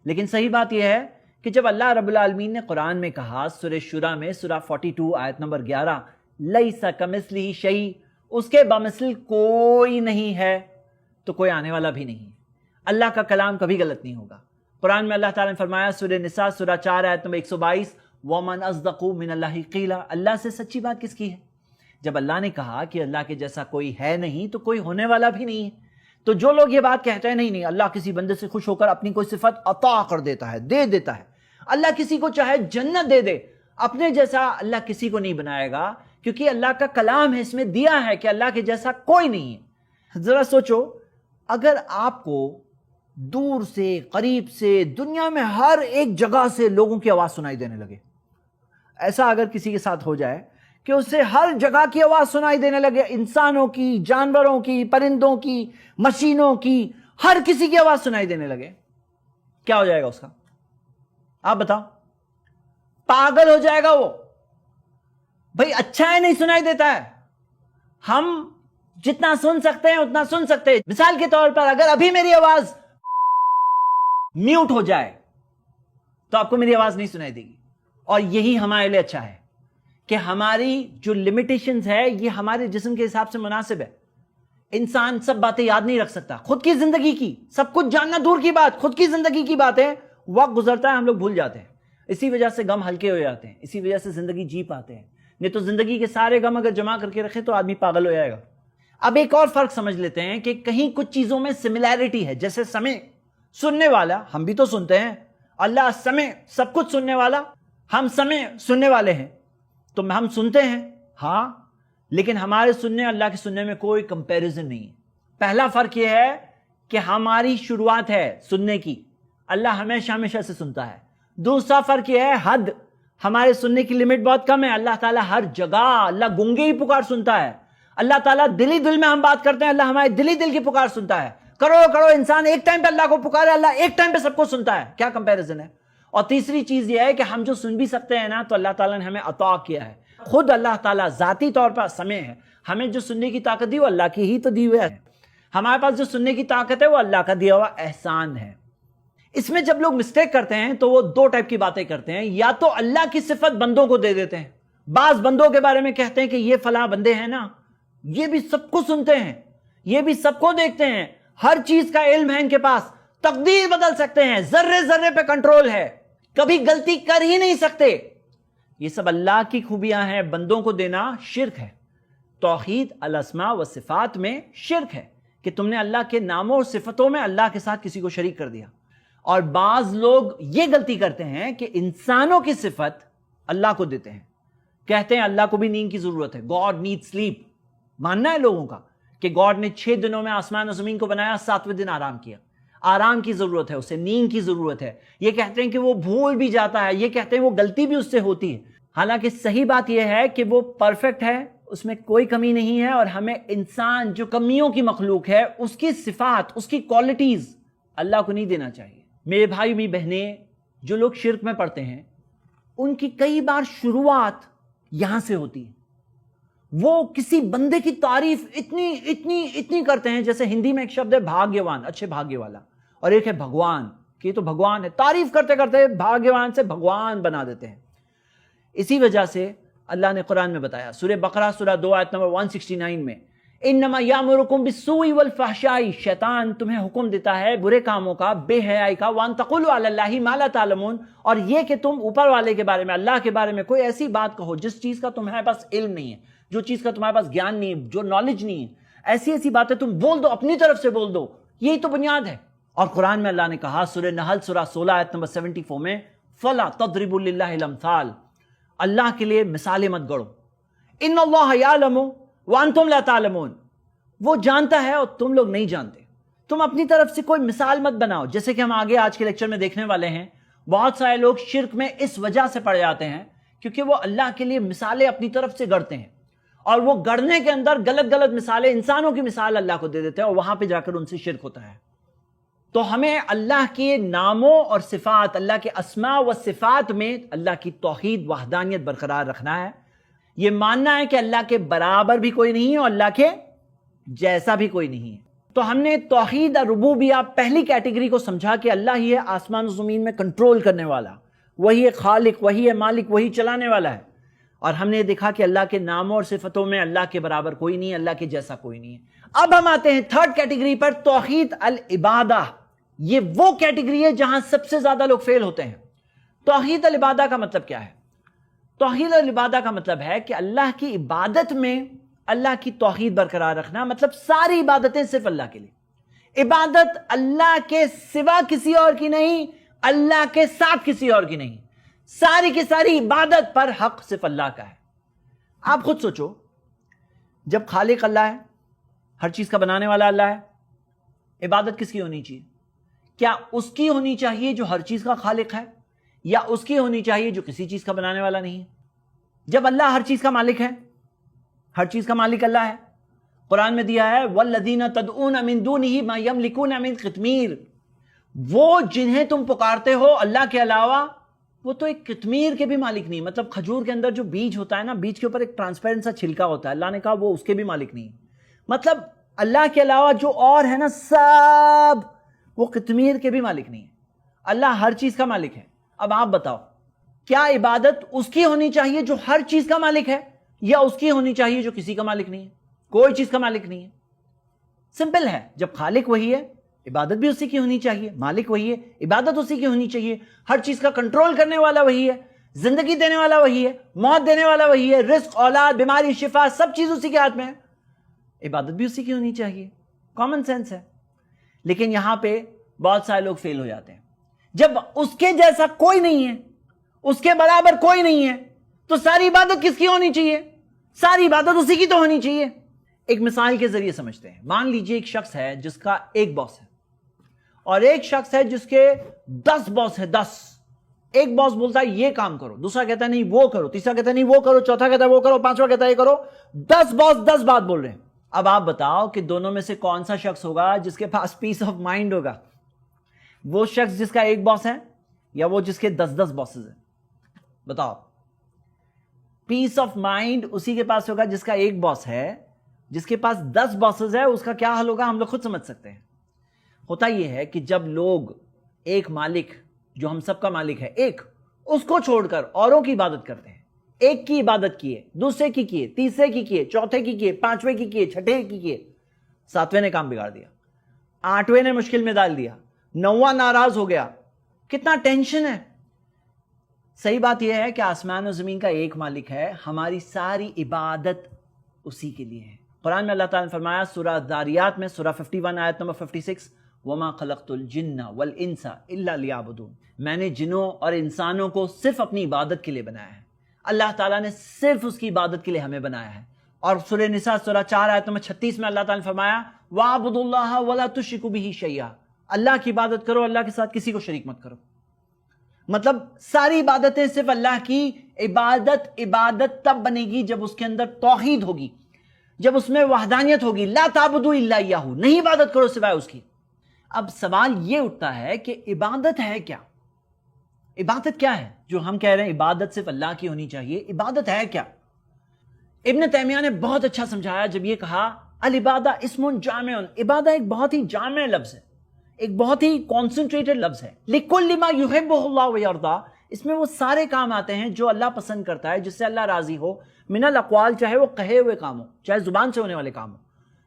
A: لیکن صحیح بات یہ ہے کہ جب اللہ رب العالمین نے قرآن میں کہا سورہ شورى میں سورہ 42 آیت نمبر 11 لیس کمثلہ شیء، اس کے بمثل کوئی نہیں ہے، تو کوئی آنے والا بھی نہیں ہے. اللہ کا کلام کبھی غلط نہیں ہوگا. قرآن میں اللہ تعالیٰ نے فرمایا سورہ نساء سورہ 4 آیت نمبر 122 وَمَنْ أَصْدَقُ مِنَ اللَّهِ قِيلًا، اللہ سے سچی بات کس کی ہے؟ جب اللہ نے کہا کہ اللہ کے جیسا کوئی ہے نہیں تو کوئی ہونے والا بھی نہیں ہے. تو جو لوگ یہ بات کہتے ہیں نہیں اللہ کسی بندے سے خوش ہو کر اپنی کوئی صفت عطا کر دیتا ہے، دے دیتا ہے، اللہ کسی کو چاہے جنت دے دے، اپنے جیسا اللہ کسی کو نہیں بنائے گا، کیونکہ اللہ کا کلام ہے اس میں دیا ہے کہ اللہ کے جیسا کوئی نہیں ہے. ذرا سوچو، اگر آپ کو دور سے قریب سے دنیا میں ہر ایک جگہ سے لوگوں کی آواز سنائی دینے لگے، ایسا اگر کسی کے ساتھ ہو جائے کہ اسے ہر جگہ کی آواز سنائی دینے لگے، انسانوں کی، جانوروں کی، پرندوں کی، مشینوں کی، ہر کسی کی آواز سنائی دینے لگے، کیا ہو جائے گا اس کا؟ آپ بتاؤ. پاگل ہو جائے گا وہ. بھائی اچھا ہے نہیں سنائی دیتا ہے، ہم جتنا سن سکتے ہیں اتنا سن سکتے ہیں. مثال کے طور پر اگر ابھی میری آواز میوٹ ہو جائے تو آپ کو میری آواز نہیں سنائی دے گی. اور یہی ہمارے لیے اچھا ہے کہ ہماری جو لمیٹیشنز ہے یہ ہمارے جسم کے حساب سے مناسب ہے. انسان سب باتیں یاد نہیں رکھ سکتا، خود کی زندگی کی سب کچھ جاننا دور کی بات، خود کی زندگی کی باتیں وقت گزرتا ہے ہم لوگ بھول جاتے ہیں. اسی وجہ سے غم ہلکے ہو جاتے ہیں، اسی وجہ سے زندگی جی پاتے ہیں. نہیں تو زندگی کے سارے غم اگر جمع کر کے رکھے تو آدمی پاگل ہو جائے گا. اب ایک اور فرق سمجھ لیتے ہیں کہ کہیں کچھ چیزوں میں سملیرٹی ہے، جیسے سمع، سننے والا ہم بھی تو سنتے ہیں، اللہ سمع سب کچھ سننے والا، ہم سمع سننے والے ہیں تو ہم سنتے ہیں ہاں، لیکن ہمارے سننے اللہ کے سننے میں کوئی کمپیریزن نہیں ہے. پہلا فرق یہ ہے کہ ہماری شروعات ہے سننے کی، اللہ ہمیشہ ہمیشہ سے سنتا ہے. دوسرا فرق یہ ہے حد، ہمارے سننے کی لمٹ بہت کم ہے. اللہ تعالیٰ ہر جگہ، اللہ گونگے ہی پکار سنتا ہے. اللہ تعالیٰ دلی دل میں ہم بات کرتے ہیں، اللہ ہمارے دلی دل کی پکار سنتا ہے. کروڑوں انسان ایک ٹائم پہ اللہ کو پکارے، اللہ ایک ٹائم پہ سب کو سنتا ہے. کیا کمپیریزن ہے؟ اور تیسری چیز یہ ہے کہ ہم جو سن بھی سکتے ہیں نا تو اللہ تعالیٰ نے ہمیں عطا کیا ہے. خود اللہ تعالیٰ ذاتی طور پر سمع ہے، ہمیں جو سننے کی طاقت دی وہ اللہ کی ہی تو دی ہوئی ہے. ہمارے پاس جو سننے کی طاقت ہے وہ اللہ کا دیا ہوا احسان ہے. اس میں جب لوگ مسٹیک کرتے ہیں تو وہ دو ٹائپ کی باتیں کرتے ہیں. یا تو اللہ کی صفت بندوں کو دے دیتے ہیں، بعض بندوں کے بارے میں کہتے ہیں کہ یہ فلاں بندے ہیں نا، یہ بھی سب کو سنتے ہیں، یہ بھی سب کو دیکھتے ہیں، ہر چیز کا علم ہے ان کے پاس، تقدیر بدل سکتے ہیں، ذرے ذرے پہ کنٹرول ہے، کبھی غلطی کر ہی نہیں سکتے. یہ سب اللہ کی خوبیاں ہیں، بندوں کو دینا شرک ہے. توحید الاسماء و صفات میں شرک ہے کہ تم نے اللہ کے ناموں اور صفتوں میں اللہ کے ساتھ کسی کو شریک کر دیا. اور بعض لوگ یہ غلطی کرتے ہیں کہ انسانوں کی صفت اللہ کو دیتے ہیں، کہتے ہیں اللہ کو بھی نیند کی ضرورت ہے، گاڈ نیڈ سلیپ. ماننا ہے لوگوں کا کہ گاڈ نے 6 دنوں میں آسمان و زمین کو بنایا، 7ویں دن آرام کیا. آرام کی ضرورت ہے اسے، نیند کی ضرورت ہے. یہ کہتے ہیں کہ وہ بھول بھی جاتا ہے، یہ کہتے ہیں وہ غلطی بھی اس سے ہوتی ہے. حالانکہ صحیح بات یہ ہے کہ وہ پرفیکٹ ہے، اس میں کوئی کمی نہیں ہے. اور ہمیں انسان جو کمیوں کی مخلوق ہے اس کی صفات، اس کی کوالٹیز اللہ کو نہیں دینا چاہیے. میرے بھائی میری بہنیں، جو لوگ شرک میں پڑتے ہیں ان کی کئی بار شروعات یہاں سے ہوتی ہے. وہ کسی بندے کی تعریف اتنی اتنی اتنی کرتے ہیں، جیسے ہندی میں ایک شبد ہے بھاگیوان، اچھے بھاگیہ والا، اور ایک ہے بھگوان، کہ یہ تو بھگوان ہے، تعریف کرتے کرتے بھاگیوان سے بھگوان بنا دیتے ہیں۔ اسی وجہ سے اللہ نے قرآن میں بتایا، سورہ بقرہ سورہ 2 آیت نمبر 169 میں، انما یامرکم بالسوء والفحشاء، شیطان تمہیں حکم دیتا ہے برے کاموں کا، بے حیائی کا، وان تقولوا علی اللہ ما لا تعلمون، اور یہ کہ تم اوپر والے کے بارے میں، اللہ کے بارے میں کوئی ایسی بات کہو جس چیز کا تمہارے پاس علم نہیں ہے، جو چیز کا تمہارے پاس گیان نہیں ہے، جو نالج نہیں ہے، ایسی ایسی باتیں تم بول دو، اپنی طرف سے بول دو، یہی تو بنیاد ہے۔ اور قرآن میں اللہ نے کہا سورہ نحل سورہ 16 آیت نمبر 74 میں، فلا تضربوا للہ الامثال، اللہ کے لیے مثالیں مت گڑو، ان اللہ یعلم وانتم لا تعلمون، وہ جانتا ہے اور تم لوگ نہیں جانتے، تم اپنی طرف سے کوئی مثال مت بناؤ۔ جیسے کہ ہم آگے آج کے لیکچر میں دیکھنے والے ہیں، بہت سارے لوگ شرک میں اس وجہ سے پڑ جاتے ہیں کیونکہ وہ اللہ کے لیے مثالیں اپنی طرف سے گڑتے ہیں، اور وہ گڑنے کے اندر غلط غلط مثالیں، انسانوں کی مثال اللہ کو دے دیتے ہیں، اور وہاں پہ جا کر ان سے شرک ہوتا ہے۔ تو ہمیں اللہ کے ناموں اور صفات، اللہ کے اسماء و صفات میں اللہ کی توحید وحدانیت برقرار رکھنا ہے، یہ ماننا ہے کہ اللہ کے برابر بھی کوئی نہیں ہے اور اللہ کے جیسا بھی کوئی نہیں ہے۔ تو ہم نے توحید الربوبیہ پہلی کیٹیگری کو سمجھا کہ اللہ ہی ہے آسمان و زمین میں کنٹرول کرنے والا، وہی ہے خالق، وہی ہے مالک، وہی چلانے والا ہے، اور ہم نے دیکھا کہ اللہ کے ناموں اور صفتوں میں اللہ کے برابر کوئی نہیں ہے، اللہ کے جیسا کوئی نہیں ہے۔ اب ہم آتے ہیں تھرڈ کیٹیگری پر، توحید العبادہ۔ یہ وہ کیٹیگری ہے جہاں سب سے زیادہ لوگ فیل ہوتے ہیں۔ توحید العبادہ کا مطلب کیا ہے؟ توحید العبادہ کا مطلب ہے کہ اللہ کی عبادت میں اللہ کی توحید برقرار رکھنا، مطلب ساری عبادتیں صرف اللہ کے لیے، عبادت اللہ کے سوا کسی اور کی نہیں، اللہ کے ساتھ کسی اور کی نہیں، ساری کی ساری عبادت پر حق صرف اللہ کا ہے۔ آپ خود سوچو، جب خالق اللہ ہے، ہر چیز کا بنانے والا اللہ ہے، عبادت کس کی ہونی چاہیے؟ کیا اس کی ہونی چاہیے جو ہر چیز کا خالق ہے، یا اس کی ہونی چاہیے جو کسی چیز کا بنانے والا نہیں ہے؟ جب اللہ ہر چیز کا مالک ہے، ہر چیز کا مالک اللہ ہے، قرآن میں دیا ہے وَالَّذِينَ تَدْعُونَ مِن دُونِهِ مَا يَمْلِكُونَ مِن قِطْمِيرٍ، وہ جنہیں تم پکارتے ہو اللہ کے علاوہ، وہ تو ایک قطمیر کے بھی مالک نہیں، مطلب کھجور کے اندر جو بیج ہوتا ہے نا، بیج کے اوپر ایک ٹرانسپیرنٹ سا چھلکا ہوتا ہے، اللہ نے کہا وہ اس کے بھی مالک نہیں، مطلب اللہ کے علاوہ جو اور ہے نا سب، وہ قطمیر کے بھی مالک نہیں ہے، اللہ ہر چیز کا مالک ہے۔ اب آپ بتاؤ، کیا عبادت اس کی ہونی چاہیے جو ہر چیز کا مالک ہے، یا اس کی ہونی چاہیے جو کسی کا مالک نہیں ہے، کوئی چیز کا مالک نہیں ہے؟ سمپل ہے، جب خالق وہی ہے عبادت بھی اسی کی ہونی چاہیے، مالک وہی ہے عبادت اسی کی ہونی چاہیے، ہر چیز کا کنٹرول کرنے والا وہی ہے، زندگی دینے والا وہی ہے، موت دینے والا وہی ہے، رزق، اولاد، بیماری، شفا، سب چیز اسی کے ہاتھ میں ہے، عبادت بھی اسی کی ہونی چاہیے، کامن سینس ہے۔ لیکن یہاں پہ بہت سارے لوگ فیل ہو جاتے ہیں، جب اس کے جیسا کوئی نہیں ہے، اس کے برابر کوئی نہیں ہے، تو ساری عبادت کس کی ہونی چاہیے؟ ساری عبادت اسی کی تو ہونی چاہیے۔ ایک مثال کے ذریعے سمجھتے ہیں، مان لیجئے ایک شخص ہے جس کا ایک باس ہے، اور ایک شخص ہے جس کے 10 باس ہے، 10۔ ایک باس بولتا ہے یہ کام کرو، دوسرا کہتا ہے نہیں وہ کرو، تیسرا کہتا ہے نہیں وہ کرو، چوتھا کہتا ہے وہ کرو، پانچواں کہتا ہے یہ کرو، 10 باس 10 بات بول رہے ہیں۔ اب آپ بتاؤ کہ دونوں میں سے کون سا شخص ہوگا جس کے پاس پیس آف مائنڈ ہوگا؟ وہ شخص جس کا ایک باس ہے، یا وہ جس کے 10 باسز ہیں؟ بتاؤ۔ پیس آف مائنڈ اسی کے پاس ہوگا جس کا ایک باس ہے، جس کے پاس 10 باسز ہے اس کا کیا حل ہوگا ہم لوگ خود سمجھ سکتے ہیں۔ ہوتا یہ ہے کہ جب لوگ ایک مالک جو ہم سب کا مالک ہے، ایک، اس کو چھوڑ کر اوروں کی عبادت کرتے ہیں، ایک کی عبادت کیے، دوسرے کی کیے، تیسرے کی کیے، چوتھے کی کیے، پانچویں کی کیے، چھٹے کی کیے، ساتویں نے کام بگاڑ دیا، آٹھویں نے مشکل میں ڈال دیا، نواں ناراض ہو گیا، کتنا ٹینشن ہے۔ صحیح بات یہ ہے کہ آسمان و زمین کا ایک مالک ہے، ہماری ساری عبادت اسی کے لیے ہے۔ قرآن میں اللہ تعالیٰ نے فرمایا سورہ ذاریات میں سورہ 51 آیت نمبر 56، وَمَا خَلَقْتُ الْجِنَّ وَالْإِنسَ إِلَّا لِيَعْبُدُونَ، میں نے جنوں اور انسانوں کو صرف اپنی عبادت کے لیے بنایا ہے۔ اللہ تعالیٰ نے صرف اس کی عبادت کے لیے ہمیں بنایا ہے۔ اور سورہ نساء سورہ 4 آیت نمبر 36 میں اللہ تعالیٰ نے فرمایا وَاعْبُدُوا اللَّهَ وَلَا تُشْرِكُوا بِهِ شَيْئًا، اللہ کی عبادت کرو، اللہ کے ساتھ کسی کو شریک مت کرو۔ مطلب ساری عبادتیں صرف اللہ کی، عبادت تب بنے گی جب اس کے اندر توحید ہوگی، جب اس میں وحدانیت ہوگی، لا تعبدوا الا اياه، نہیں عبادت کرو سوائے اس کی۔ اب سوال یہ اٹھتا ہے کہ عبادت ہے کیا؟ عبادت کیا ہے جو ہم کہہ رہے ہیں عبادت صرف اللہ کی ہونی چاہیے؟ عبادت ہے کیا؟ ابن تیمیہ نے بہت اچھا سمجھایا جب یہ کہا العبادہ اسم جامع، عبادہ ایک بہت ہی جامع لفظ ہے، ایک بہت ہی کانسنٹریٹڈ لفظ ہے. لکل ما یحبہ اللہ ویرضا، اس میں وہ سارے کام آتے ہیں جو اللہ پسند کرتا ہے، جس سے اللہ راضی ہو. من الاقوال، چاہے وہ کہے ہوئے کام ہو، چاہے زبان سے ہونے والے کام ہو،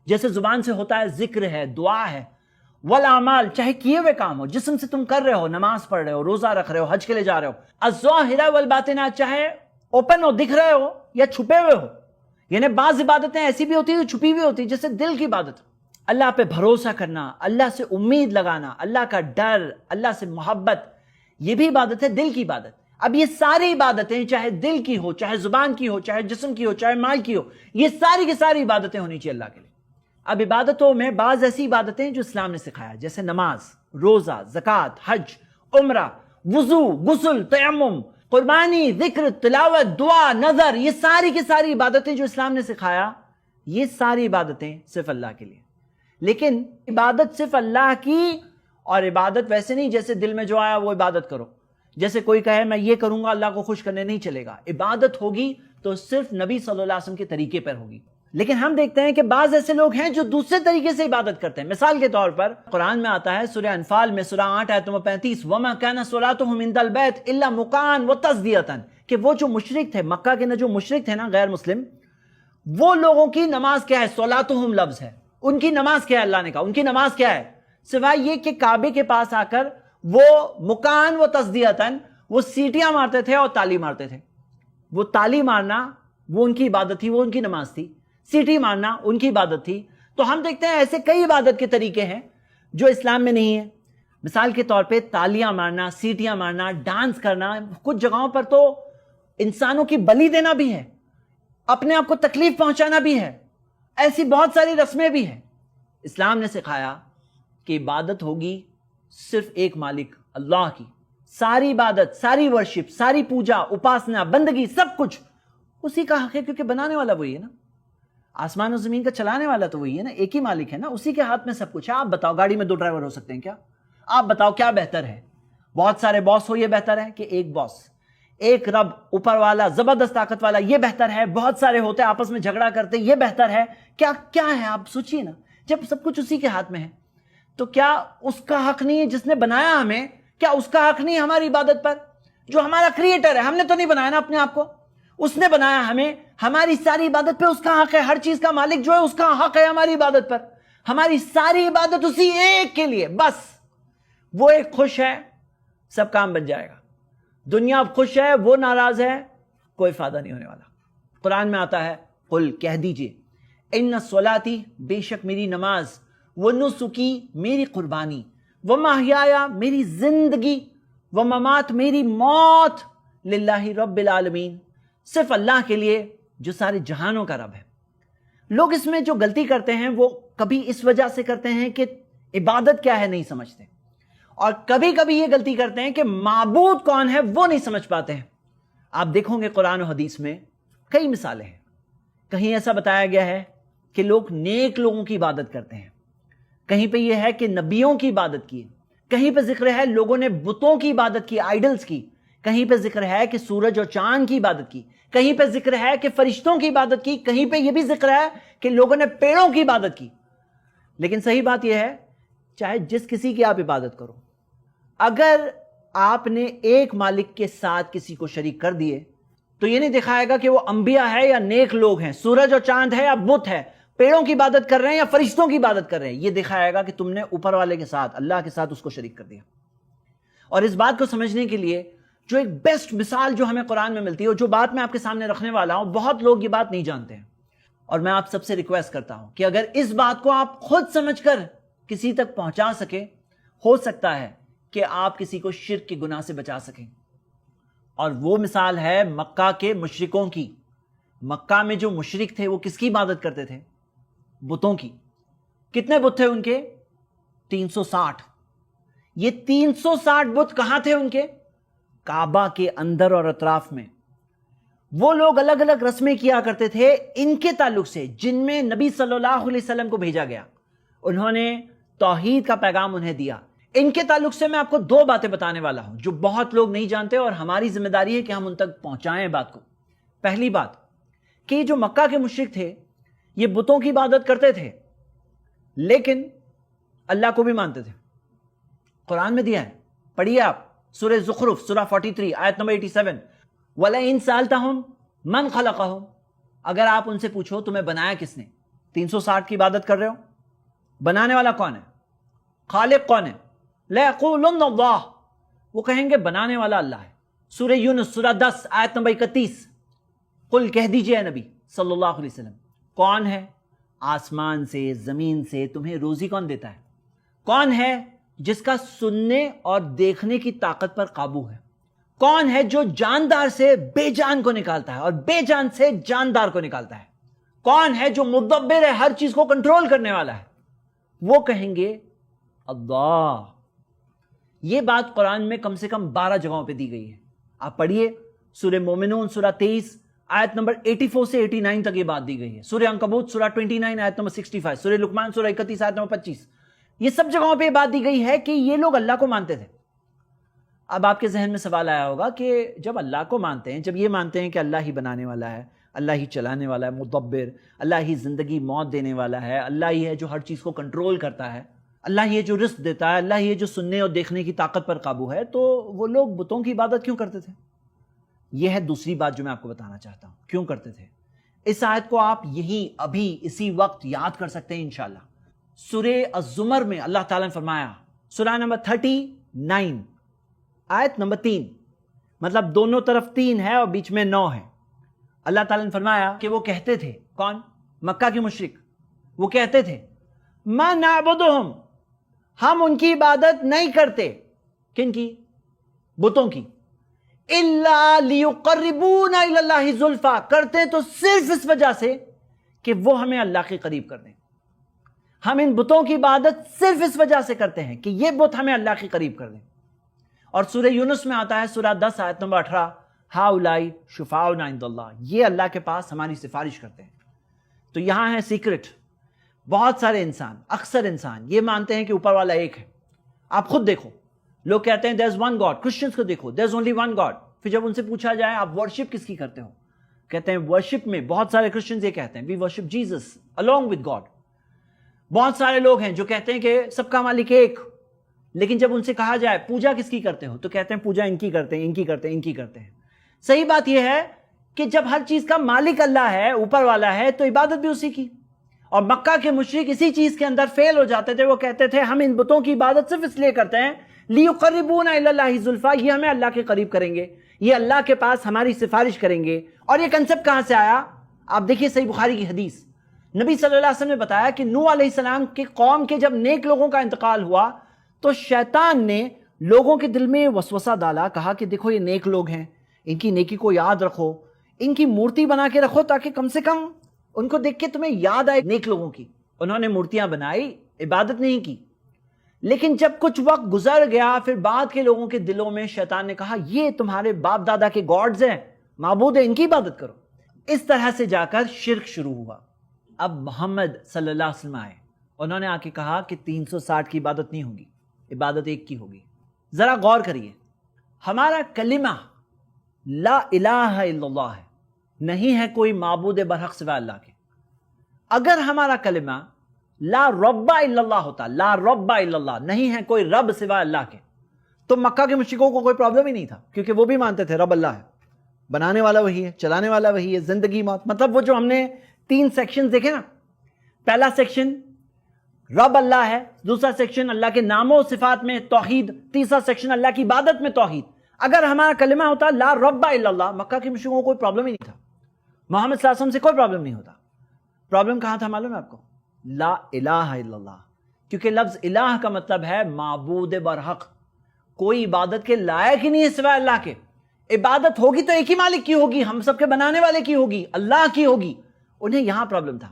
A: جیسے زبان سے ہوتا ہے ذکر ہے، دعا ہے. والاعمال، چاہے کیے ہوئے کام ہو، جسم سے تم کر رہے ہو، نماز پڑھ رہے ہو، روزہ رکھ رہے ہو، حج کے لیے جا رہے ہو. الظاہرہ والباطنہ، چاہے اوپن ہو، دکھ رہے ہو، یا چھپے ہوئے ہو. یعنی بعض عبادتیں ایسی بھی ہوتی ہیں جو چھپی ہوئی ہوتی ہیں، جیسے دل کی عبادت، اللہ پہ بھروسہ کرنا، اللہ سے امید لگانا، اللہ کا ڈر، اللہ سے محبت، یہ بھی عبادت ہے، دل کی عبادت. اب یہ ساری عبادتیں چاہے دل کی ہو، چاہے زبان کی ہو، چاہے جسم کی ہو، چاہے مال کی ہو، یہ ساری کی ساری عبادتیں ہونی چاہیے اللہ کے لیے. اب عبادتوں میں بعض ایسی عبادتیں ہیں جو اسلام نے سکھایا، جیسے نماز، روزہ، زکوٰۃ، حج، عمرہ، وضو، غسل، تیمم، قربانی، ذکر، تلاوت، دعا، نظر، یہ ساری کی ساری عبادتیں جو اسلام نے سکھایا، یہ ساری عبادتیں صرف اللہ کے لیے. لیکن عبادت صرف اللہ کی، اور عبادت ویسے نہیں جیسے دل میں جو آیا وہ عبادت کرو. جیسے کوئی کہے میں یہ کروں گا اللہ کو خوش کرنے، نہیں چلے گا. عبادت ہوگی تو صرف نبی صلی اللہ علیہ وسلم کے طریقے پر ہوگی. لیکن ہم دیکھتے ہیں کہ بعض ایسے لوگ ہیں جو دوسرے طریقے سے عبادت کرتے ہیں. مثال کے طور پر قرآن میں آتا ہے سورہ انفال میں سورہ 8 آیت نمبر 35، وَمَا كَانَ صَلَاتُهُمْ عِندَ الْبَيْتِ إِلَّا مُقَاءً وَتَصْدِيَةً، کہ وہ جو مشرک تھے، مکہ کے جو مشرک تھے نا، غیر مسلم، وہ لوگوں کی نماز کیا ہے؟ صلاتہم لفظ ہے. ان کی نماز کیا ہے؟ اللہ نے کہا ان کی نماز کیا ہے؟ سوائے یہ کہ کعبے کے پاس آ کر وہ مکان و تصدیتاً وہ سیٹیاں مارتے تھے اور تالی مارتے تھے. وہ تالی مارنا وہ ان کی عبادت تھی، وہ ان کی نماز تھی. سیٹی مارنا ان کی عبادت تھی. تو ہم دیکھتے ہیں ایسے کئی عبادت کے طریقے ہیں جو اسلام میں نہیں ہیں. مثال کے طور پہ تالیاں مارنا، سیٹیاں مارنا، ڈانس کرنا، کچھ جگہوں پر تو انسانوں کی بلی دینا بھی ہے، اپنے آپ کو تکلیف پہنچانا بھی ہے. ایسی بہت ساری رسمیں بھی ہیں. اسلام نے سکھایا کہ عبادت ہوگی صرف ایک مالک اللہ کی. ساری عبادت، ساری ورشپ، ساری پوجا، اپاسنا، بندگی، سب کچھ اسی کا حق ہے، کیونکہ بنانے والا وہی ہے نا. آسمان و زمین کا چلانے والا تو وہی ہے نا، ایک ہی مالک ہے نا، اسی کے ہاتھ میں سب کچھ ہے. آپ بتاؤ گاڑی میں 2 ڈرائیور ہو سکتے ہیں کیا؟ آپ بتاؤ کیا بہتر ہے؟ بہت سارے باس ہو یہ بہتر ہے کہ ایک باس، ایک رب اوپر والا زبردست طاقت والا یہ بہتر ہے؟ بہت سارے ہوتے آپس میں جھگڑا کرتے یہ بہتر ہے؟ کیا ہے؟ آپ سوچئے نا، جب سب کچھ اسی کے ہاتھ میں ہے تو کیا اس کا حق نہیں ہے جس نے بنایا ہمیں؟ کیا اس کا حق نہیں ہے ہماری عبادت پر؟ جو ہمارا کریٹر ہے، ہم نے تو نہیں بنایا نا اپنے آپ کو، اس نے بنایا ہمیں. ہماری ساری عبادت پہ اس کا حق ہے. ہر چیز کا مالک جو ہے اس کا حق ہے ہماری عبادت پر. ہماری ساری عبادت اسی ایک کے لیے بس. وہ ایک خوش ہے، سب کام بن جائے گا. دنیا خوش ہے، وہ ناراض ہے، کوئی فائدہ نہیں ہونے والا. قرآن میں آتا ہے قل، کہہ دیجئے، ان صلاتی، بے شک میری نماز، ونسکی، میری قربانی، ومحیایا، میری زندگی، وممات، میری موت، للہ رب العالمین، صرف اللہ کے لیے جو سارے جہانوں کا رب ہے. لوگ اس میں جو غلطی کرتے ہیں وہ کبھی اس وجہ سے کرتے ہیں کہ عبادت کیا ہے نہیں سمجھتے، اور کبھی کبھی یہ غلطی کرتے ہیں کہ معبود کون ہے وہ نہیں سمجھ پاتے ہیں. آپ دیکھو گے قرآن و حدیث میں کئی مثالیں ہیں. کہیں ایسا بتایا گیا ہے کہ لوگ نیک لوگوں کی عبادت کرتے ہیں، کہیں پہ یہ ہے کہ نبیوں کی عبادت کی، کہیں پہ ذکر ہے لوگوں نے بتوں کی عبادت کی، آئیڈلز کی، کہیں پہ ذکر ہے کہ سورج اور چاند کی عبادت کی، کہیں پہ ذکر ہے کہ فرشتوں کی عبادت کی، کہیں پہ یہ بھی ذکر ہے کہ لوگوں نے پیڑوں کی عبادت کی. لیکن صحیح بات یہ ہے چاہے جس کسی کی آپ عبادت کرو، اگر آپ نے ایک مالک کے ساتھ کسی کو شریک کر دیے تو یہ نہیں دکھائے گا کہ وہ انبیاء ہے یا نیک لوگ ہیں، سورج اور چاند ہے یا بت ہے، پیڑوں کی عبادت کر رہے ہیں یا فرشتوں کی عبادت کر رہے ہیں. یہ دکھائے گا کہ تم نے اوپر والے کے ساتھ، اللہ کے ساتھ اس کو شریک کر دیا. اور اس بات کو سمجھنے کے لیے جو ایک بیسٹ مثال جو ہمیں قرآن میں ملتی ہے، اور جو بات میں آپ کے سامنے رکھنے والا ہوں، بہت لوگ یہ بات نہیں جانتے ہیں، اور میں آپ سب سے ریکویسٹ کرتا ہوں کہ اگر اس بات کو آپ خود سمجھ کر کسی تک پہنچا سکے، ہو سکتا ہے کہ آپ کسی کو شرک کے گناہ سے بچا سکیں. اور وہ مثال ہے مکہ کے مشرکوں کی. مکہ میں جو مشرک تھے وہ کس کی عبادت کرتے تھے؟ بتوں کی. کتنے بت تھے ان کے؟ 360. یہ 360 بت کہاں تھے ان کے؟ کعبہ کے اندر اور اطراف میں. وہ لوگ الگ الگ رسمیں کیا کرتے تھے ان کے تعلق سے جن میں نبی صلی اللہ علیہ وسلم کو بھیجا گیا. انہوں نے توحید کا پیغام انہیں دیا. ان کے تعلق سے میں آپ کو 2 باتیں بتانے والا ہوں جو بہت لوگ نہیں جانتے، اور ہماری ذمہ داری ہے کہ ہم ان تک پہنچائیں بات کو. پہلی بات کہ جو مکہ کے مشرک تھے یہ بتوں کی عبادت کرتے تھے لیکن اللہ کو بھی مانتے تھے. قرآن میں دیا ہے, پڑھیے آپ سورہ زخرف سورہ 43 آیت نمبر 87. وَلَئِن سَأَلْتَهُمْ مَنْ خَلَقَهُمْ, اگر آپ ان سے پوچھو تمہیں بنایا کس نے, 360 کی عبادت کر رہے ہو, بنانے والا کون ہے, خالق کون ہے, لَيَقُولُنَّ اللَّهُ, وہ کہیں گے بنانے والا اللہ ہے. سورہ یونس سورہ 10 آیت نمبر 31. قل کہہ دیجئے نبی صلی اللہ علیہ وسلم, کون ہے آسمان سے زمین سے تمہیں روزی کون دیتا ہے, کون ہے جس کا سننے اور دیکھنے کی طاقت پر قابو ہے, کون ہے جو جاندار سے بے جان کو نکالتا ہے اور بے جان سے جاندار کو نکالتا ہے, کون ہے جو مدبر ہے, ہر چیز کو کنٹرول کرنے والا ہے. وہ کہیں گے اللہ. یہ بات قرآن میں کم سے کم 12 جگہوں پہ دی گئی ہے. آپ پڑھیے سورہ مومنون سورہ 23 آیت نمبر 84 سے 89 تک یہ بات دی گئی ہے. سورہ عنکبوت سورہ 29 آیت نمبر 65, سورہ لقمان سورہ 31 آیت نمبر 25. یہ سب جگہوں پہ یہ بات دی گئی ہے کہ یہ لوگ اللہ کو مانتے تھے. اب آپ کے ذہن میں سوال آیا ہوگا کہ جب اللہ کو مانتے ہیں, جب یہ مانتے ہیں کہ اللہ ہی بنانے والا ہے, اللہ ہی چلانے والا ہے, مدبر, اللہ ہی زندگی موت دینے والا ہے, اللہ ہی ہے جو ہر چیز کو کنٹرول کرتا ہے, اللہ ہی ہے جو رزق دیتا ہے, اللہ ہی ہے جو سننے اور دیکھنے کی طاقت پر قابو ہے, تو وہ لوگ بتوں کی عبادت کیوں کرتے تھے؟ یہ ہے دوسری بات جو میں آپ کو بتانا چاہتا ہوں, کیوں کرتے تھے. اس آیت کو آپ یہی ابھی اسی وقت یاد کر سکتے ہیں انشاءاللہ. سورہ الزمر میں اللہ تعالیٰ نے فرمایا, سورہ نمبر 39 آیت نمبر 3, مطلب دونوں طرف 3 ہے اور بیچ میں 9 ہے. اللہ تعالیٰ نے فرمایا کہ وہ کہتے تھے, کون؟ مکہ کے مشرک. وہ کہتے تھے ما نعبدہم, ہم ان کی عبادت نہیں کرتے. کن کی؟ بتوں کی. الا لیقربونا الی اللہ زلفا, کرتے تو صرف اس وجہ سے کہ وہ ہمیں اللہ کے قریب کر دیں. ہم ان بتوں کی عبادت صرف اس وجہ سے کرتے ہیں کہ یہ بت ہمیں اللہ کے قریب کر دیں. اور سورہ یونس میں آتا ہے سورہ 10 آیت نمبر 18, ہاؤلائی شفاؤنا عند اللہ, یہ اللہ کے پاس ہماری سفارش کرتے ہیں. تو یہاں ہے سیکرٹ. بہت سارے انسان, اکثر انسان یہ مانتے ہیں کہ اوپر والا ایک ہے. آپ خود دیکھو, لوگ کہتے ہیں there is one God. Christians کو دیکھو, there is only one God. پھر جب ان سے پوچھا جائے آپ ورشپ کس کی کرتے ہو, کہتے ہیں ورشپ میں, بہت سارے کرسچنز یہ کہتے ہیں we worship Jesus along with God. بہت سارے لوگ ہیں جو کہتے ہیں کہ سب کا مالک ایک, لیکن جب ان سے کہا جائے پوجا کس کی کرتے ہو, تو کہتے ہیں پوجا ان کی کرتے ہیں, ان کی کرتے ہیں, ان کی کرتے ہیں. صحیح بات یہ ہے کہ جب ہر چیز کا مالک اللہ ہے, اوپر والا ہے, تو عبادت بھی اسی کی. اور مکہ کے مشرک اسی چیز کے اندر فیل ہو جاتے تھے. وہ کہتے تھے ہم ان بتوں کی عبادت صرف اس لیے کرتے ہیں لیقربونا الی اللہ زلفا, یہ ہمیں اللہ کے قریب کریں گے, یہ اللہ کے پاس ہماری سفارش کریں گے. اور یہ کنسپٹ کہاں سے آیا؟ آپ دیکھیے صحیح بخاری کی حدیث, نبی صلی اللہ علیہ وسلم نے بتایا کہ نوح علیہ السلام کی قوم کے جب نیک لوگوں کا انتقال ہوا تو شیطان نے لوگوں کے دل میں وسوسہ ڈالا, کہا کہ دیکھو یہ نیک لوگ ہیں, ان کی نیکی کو یاد رکھو, ان کی مورتی بنا کے رکھو تاکہ کم سے کم ان کو دیکھ کے تمہیں یاد آئے نیک لوگوں کی. انہوں نے مورتیاں بنائی, عبادت نہیں کی. لیکن جب کچھ وقت گزر گیا, پھر بعد کے لوگوں کے دلوں میں شیطان نے کہا یہ تمہارے باپ دادا کے گاڈز ہیں, معبود ہیں, ان کی عبادت کرو. اس طرح سے جا کر شرک شروع ہوا. اب محمد صلی اللہ علیہ وسلم آئے, انہوں نے آ کے کہا کہ 360 کی عبادت نہیں ہوگی, عبادت ایک کی ہوگی. ذرا غور کریے, ہمارا کلمہ لا الہ الا اللہ ہے, نہیں ہے کوئی معبود برحق سوا اللہ کے. اگر ہمارا کلمہ لا رب الا اللہ ہوتا, لا رب الا اللہ, نہیں ہے کوئی رب سوا اللہ کے, تو مکہ کے مشرکوں کو کوئی پرابلم ہی نہیں تھا, کیونکہ وہ بھی مانتے تھے رب اللہ ہے, بنانے والا وہی ہے, چلانے والا وہی ہے, زندگی موت. مطلب وہ جو ہم نے 3 سیکشن دیکھے نا, پہلا سیکشن رب اللہ ہے, دوسرا سیکشن اللہ کے ناموں و صفات میں توحید, تیسرا سیکشن اللہ کی عبادت میں توحید. اگر ہمارا کلمہ ہوتا لا رب الا اللہ, مکہ کے مشرکوں کو کوئی پرابلم ہی نہیں تھا, محمد صلی اللہ علیہ وسلم سے کوئی پرابلم نہیں ہوتا. پرابلم کہاں تھا معلوم ہے آپ کو؟ لا الہ الا اللہ, کیونکہ لفظ الہ کا مطلب ہے معبود برحق, کوئی عبادت کے لائق ہی نہیں ہے سوائے اللہ کے. عبادت ہوگی تو ایک ہی مالک کی ہوگی, ہم سب کے بنانے والے کی ہوگی, اللہ کی ہوگی. انہیں یہاں پرابلم تھا.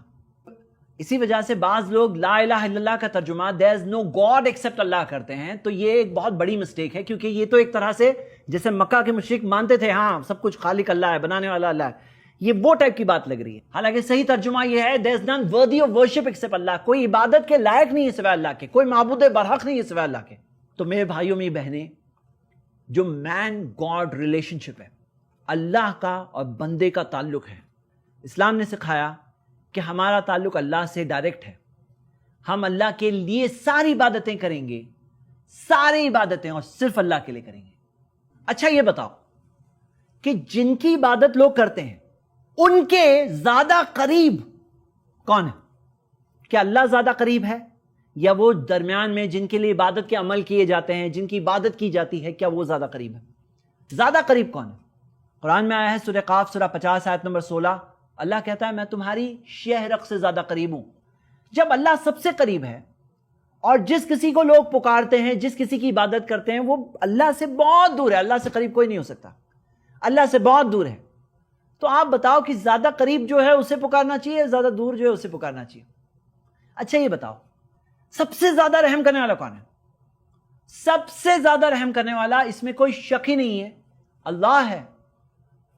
A: اسی وجہ سے بعض لوگ لا الہ الا اللہ کا ترجمہ there is no God except اللہ کرتے ہیں, تو یہ ایک بہت بڑی مسٹیک ہے, کیونکہ یہ تو ایک طرح سے جیسے مکہ کے مشرک مانتے تھے ہاں سب کچھ خالق اللہ ہے, بنانے والا اللہ ہے, یہ وہ ٹائپ کی بات لگ رہی ہے. حالانکہ صحیح ترجمہ یہ ہے there is none worthy of worship except اللہ, کوئی عبادت کے لائق نہیں ہے سوائے اللہ کے, کوئی معبود برحق نہیں ہے سوائے اللہ کے. تو میرے بھائیوں میری بہنیں, جو مین گاڈ ریلیشن شپ ہے, اللہ کا اور بندے کا تعلق ہے, اسلام نے سکھایا کہ ہمارا تعلق اللہ سے ڈائریکٹ ہے. ہم اللہ کے لیے ساری عبادتیں کریں گے, ساری عبادتیں, اور صرف اللہ کے لیے کریں گے. اچھا یہ بتاؤ کہ جن کی عبادت لوگ کرتے ہیں ان کے زیادہ قریب کون ہے؟ کیا اللہ زیادہ قریب ہے یا وہ درمیان میں جن کے لیے عبادت کے عمل کیے جاتے ہیں, جن کی عبادت کی جاتی ہے, کیا وہ زیادہ قریب ہے؟ زیادہ قریب کون ہے؟ قرآن میں آیا ہے سورہ قاف سورہ 50 آیت نمبر 16, اللہ کہتا ہے میں تمہاری شہرق سے زیادہ قریب ہوں. جب اللہ سب سے قریب ہے اور جس کسی کو لوگ پکارتے ہیں, جس کسی کی عبادت کرتے ہیں, وہ اللہ سے بہت دور ہے. اللہ سے قریب کوئی نہیں ہو سکتا, اللہ سے بہت دور ہے. تو آپ بتاؤ کہ زیادہ قریب جو ہے اسے پکارنا چاہیے, زیادہ دور جو ہے اسے پکارنا چاہیے؟ اچھا یہ بتاؤ سب سے زیادہ رحم کرنے والا کون ہے؟ سب سے زیادہ رحم کرنے والا, اس میں کوئی شک ہی نہیں ہے, اللہ ہے.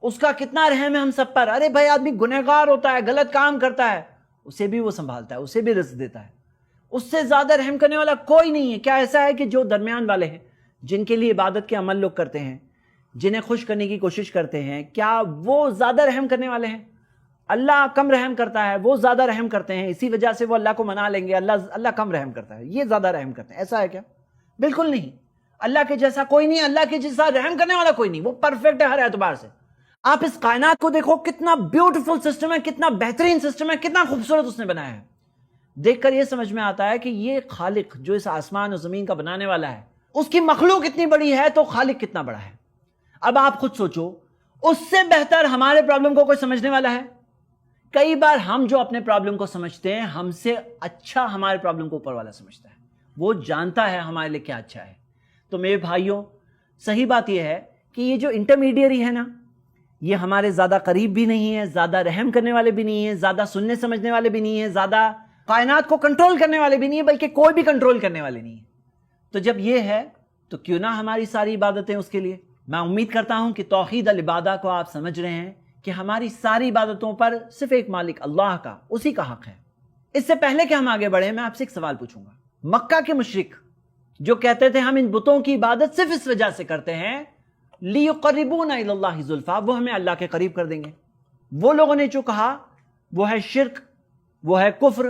A: اس کا کتنا رحم ہے ہم سب پر. ارے بھائی آدمی گنہگار ہوتا ہے, غلط کام کرتا ہے, اسے بھی وہ سنبھالتا ہے, اسے بھی رزق دیتا ہے. اس سے زیادہ رحم کرنے والا کوئی نہیں ہے. کیا ایسا ہے کہ جو درمیان والے ہیں, جن کے لیے عبادت کے عمل لوگ کرتے ہیں, جنہیں خوش کرنے کی کوشش کرتے ہیں, کیا وہ زیادہ رحم کرنے والے ہیں؟ اللہ کم رحم کرتا ہے, وہ زیادہ رحم کرتے ہیں, اسی وجہ سے وہ اللہ کو منا لیں گے. اللہ کم رحم کرتا ہے, یہ زیادہ رحم کرتے ہیں. ایسا ہے کیا؟ بالکل نہیں. اللہ کے جیسا کوئی نہیں, اللہ کے جیسا رحم کرنے والا کوئی نہیں. وہ پرفیکٹ ہے ہر اعتبار سے. آپ اس کائنات کو دیکھو, کتنا بیوٹیفل سسٹم ہے, کتنا بہترین سسٹم ہے, کتنا خوبصورت اس نے بنایا ہے. دیکھ کر یہ سمجھ میں آتا ہے کہ یہ خالق جو اس آسمان اور زمین کا بنانے والا ہے, اس کی مخلوق اتنی بڑی ہے تو خالق کتنا بڑا ہے. اب آپ خود سوچو, اس سے بہتر ہمارے پرابلم کو کوئی سمجھنے والا ہے؟ کئی بار ہم جو اپنے پرابلم کو سمجھتے ہیں, ہم سے اچھا ہمارے پرابلم کو اوپر والا سمجھتا ہے. وہ جانتا ہے ہمارے لیے کیا اچھا ہے. تو میرے بھائیوں, صحیح بات یہ ہے کہ یہ جو انٹرمیڈیری ہے نا, یہ ہمارے زیادہ قریب بھی نہیں ہے, زیادہ رحم کرنے والے بھی نہیں ہیں, زیادہ سننے سمجھنے والے بھی نہیں ہیں, زیادہ کائنات کو کنٹرول کرنے والے بھی نہیں ہیں, بلکہ کوئی بھی کنٹرول کرنے والے نہیں ہیں. تو جب یہ ہے تو کیوں نہ ہماری ساری عبادتیں اس کے لیے. میں امید کرتا ہوں کہ توحید العبادہ کو آپ سمجھ رہے ہیں کہ ہماری ساری عبادتوں پر صرف ایک مالک اللہ کا, اسی کا حق ہے. اس سے پہلے کہ ہم آگے بڑھیں, میں آپ سے ایک سوال پوچھوں گا. مکہ کے مشرک جو کہتے تھے ہم ان بتوں کی عبادت صرف اس وجہ سے کرتے ہیں لِيُقَرِّبُونَ إِلَى اللَّهِ زُلْفَىٰ, وہ ہمیں اللہ کے قریب کر دیں گے, وہ لوگوں نے جو کہا وہ ہے شرک, وہ ہے کفر.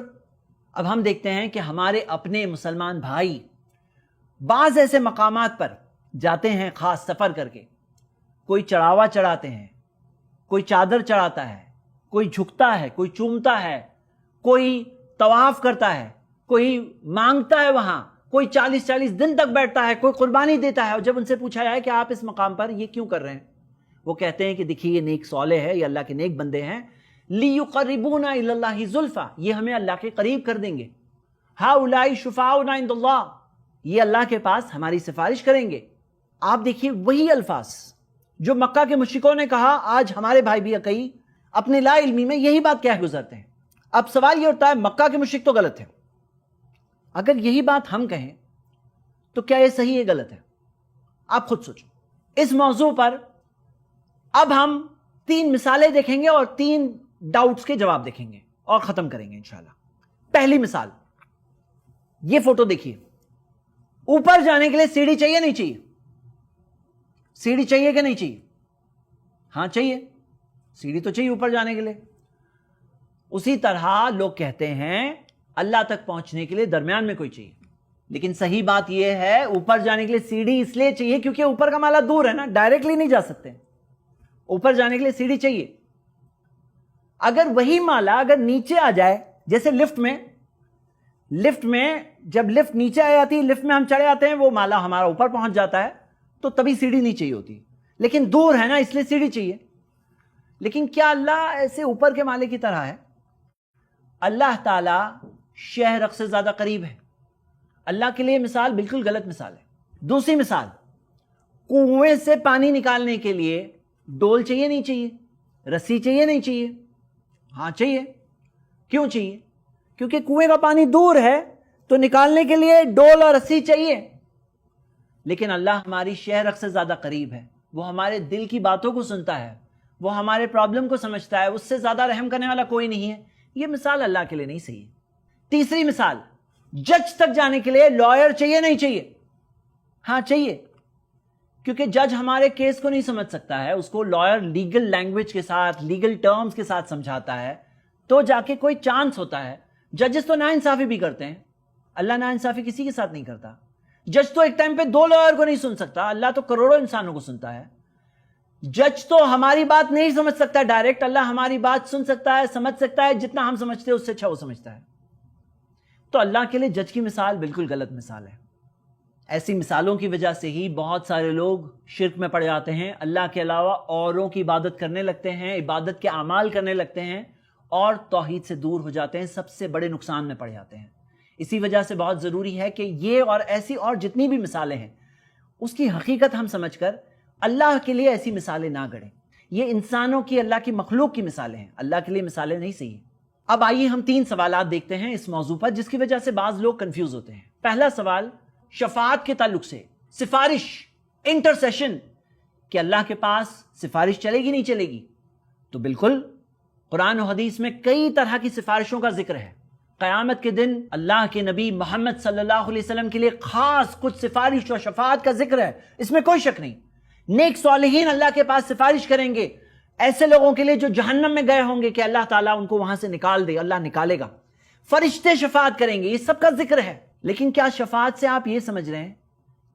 A: اب ہم دیکھتے ہیں کہ ہمارے اپنے مسلمان بھائی بعض ایسے مقامات پر جاتے ہیں خاص سفر کر کے, کوئی چڑھاوا چڑھاتے ہیں, کوئی چادر چڑھاتا ہے, کوئی جھکتا ہے, کوئی چومتا ہے, کوئی طواف کرتا ہے, کوئی مانگتا ہے وہاں, کوئی 40 دن تک بیٹھتا ہے, کوئی قربانی دیتا ہے. اور جب ان سے پوچھا جائے کہ آپ اس مقام پر یہ کیوں کر رہے ہیں, وہ کہتے ہیں کہ دیکھیے یہ نیک صالح ہے, یہ اللہ کے نیک بندے ہیں, لِيُقَرِّبُونَ إِلَى اللَّهِ زُلْفَىٰ, یہ ہمیں اللہ کے قریب کر دیں گے. هَؤُلَاءِ شُفَعَاؤُنَا عِندَ اللَّهِ, یہ اللہ کے پاس ہماری سفارش کریں گے. آپ دیکھیے وہی الفاظ جو مکہ کے مشرکوں نے کہا, آج ہمارے بھائی بھی کئی اپنے لا علمی میں یہی بات کہہ گزرتے ہیں. اب سوال یہ اٹھتا ہے, مکہ کے مشرک تو غلط ہے, اگر یہی بات ہم کہیں تو کیا یہ صحیح ہے غلط ہے؟ آپ خود سوچو. اس موضوع پر اب ہم 3 مثالیں دیکھیں گے اور 3 ڈاؤٹس کے جواب دیکھیں گے اور ختم کریں گے انشاءاللہ. پہلی مثال, یہ فوٹو دیکھیے. اوپر جانے کے لیے سیڑھی چاہیے نہیں چاہیے؟ سیڑھی چاہیے کہ نہیں چاہیے؟ ہاں چاہیے, سیڑھی تو چاہیے اوپر جانے کے لیے. اسی طرح لوگ کہتے ہیں اللہ تک پہنچنے کے لیے درمیان میں کوئی چاہیے, لیکن صحیح بات یہ ہے اوپر جانے کے لیے سیڑھی اس لیے چاہیے کیونکہ اوپر کا مالا دور ہے نا, ڈائریکٹلی نہیں جا سکتے. اوپر جانے کے لیے سیڑھی چاہیے. اگر وہی مالا اگر نیچے آ جائے, جیسے لفٹ میں جب لفٹ نیچے آ جاتی ہے, لفٹ میں ہم چڑھے آتے ہیں, وہ مالا ہمارا اوپر پہنچ جاتا ہے, تو تبھی سیڑھی نہیں چاہیے ہوتی, لیکن دور ہے نا اس لیے سیڑھی چاہیے. لیکن کیا اللہ ایسے اوپر کے مالے کی طرح ہے؟ اللہ تعالی شہرق سے زیادہ قریب ہے. اللہ کے لیے مثال بالکل غلط مثال ہے. دوسری مثال, کنویں سے پانی نکالنے کے لیے ڈول چاہیے نہیں چاہیے؟ رسی چاہیے نہیں چاہیے؟ ہاں چاہیے. کیوں چاہیے؟ کیونکہ کنویں کا پانی دور ہے تو نکالنے کے لیے ڈول اور رسی چاہیے. لیکن اللہ ہماری شہرق سے زیادہ قریب ہے, وہ ہمارے دل کی باتوں کو سنتا ہے, وہ ہمارے پرابلم کو سمجھتا ہے, اس سے زیادہ رحم کرنے والا کوئی نہیں ہے. یہ مثال اللہ کے لیے نہیں صحیح ہے. تیسری مثال, جج تک جانے کے لیے لائر چاہیے نہیں چاہیے؟ ہاں چاہیے. کیونکہ جج ہمارے کیس کو نہیں سمجھ سکتا ہے، اس کو لائر لیگل لینگویج کے ساتھ، لیگل ٹرمز کے ساتھ سمجھاتا ہے تو جا کے کوئی چانس ہوتا ہے۔ ججز تو ناانصافی بھی کرتے ہیں، اللہ ناانصافی کسی کے ساتھ نہیں کرتا۔ جج تو ایک ٹائم پہ 2 لائر کو نہیں سن سکتا، اللہ تو کروڑوں انسانوں کو سنتا ہے۔ جج تو ہماری بات نہیں سمجھ سکتا ڈائریکٹ، اللہ ہماری بات سن سکتا ہے، سمجھ سکتا ہے، جتنا ہم سمجھتے ہیں اس سے اچھا وہ سمجھتا ہے۔ تو اللہ کے لیے جج کی مثال بالکل غلط مثال ہے۔ ایسی مثالوں کی وجہ سے ہی بہت سارے لوگ شرک میں پڑ جاتے ہیں، اللہ کے علاوہ اوروں کی عبادت کرنے لگتے ہیں، عبادت کے اعمال کرنے لگتے ہیں اور توحید سے دور ہو جاتے ہیں، سب سے بڑے نقصان میں پڑ جاتے ہیں۔ اسی وجہ سے بہت ضروری ہے کہ یہ اور ایسی اور جتنی بھی مثالیں ہیں اس کی حقیقت ہم سمجھ کر اللہ کے لیے ایسی مثالیں نہ گڑیں۔ یہ انسانوں کی، اللہ کی مخلوق کی مثالیں ہیں، اللہ کے لیے مثالیں نہیں صحیح۔ اب آئیے ہم 3 سوالات دیکھتے ہیں اس موضوع پر جس کی وجہ سے بعض لوگ کنفیوز ہوتے ہیں۔ پہلا سوال شفاعت کے تعلق سے، سفارش، انٹرسیشن، کہ اللہ کے پاس سفارش چلے گی نہیں چلے گی؟ تو بالکل، قرآن و حدیث میں کئی طرح کی سفارشوں کا ذکر ہے۔ قیامت کے دن اللہ کے نبی محمد صلی اللہ علیہ وسلم کے لیے خاص کچھ سفارش اور شفاعت کا ذکر ہے، اس میں کوئی شک نہیں۔ نیک صالحین اللہ کے پاس سفارش کریں گے ایسے لوگوں کے لیے جو جہنم میں گئے ہوں گے کہ اللہ تعالیٰ ان کو وہاں سے نکال دے، اللہ نکالے گا۔ فرشتے شفاعت کریں گے، یہ سب کا ذکر ہے۔ لیکن کیا شفاعت سے آپ یہ سمجھ رہے ہیں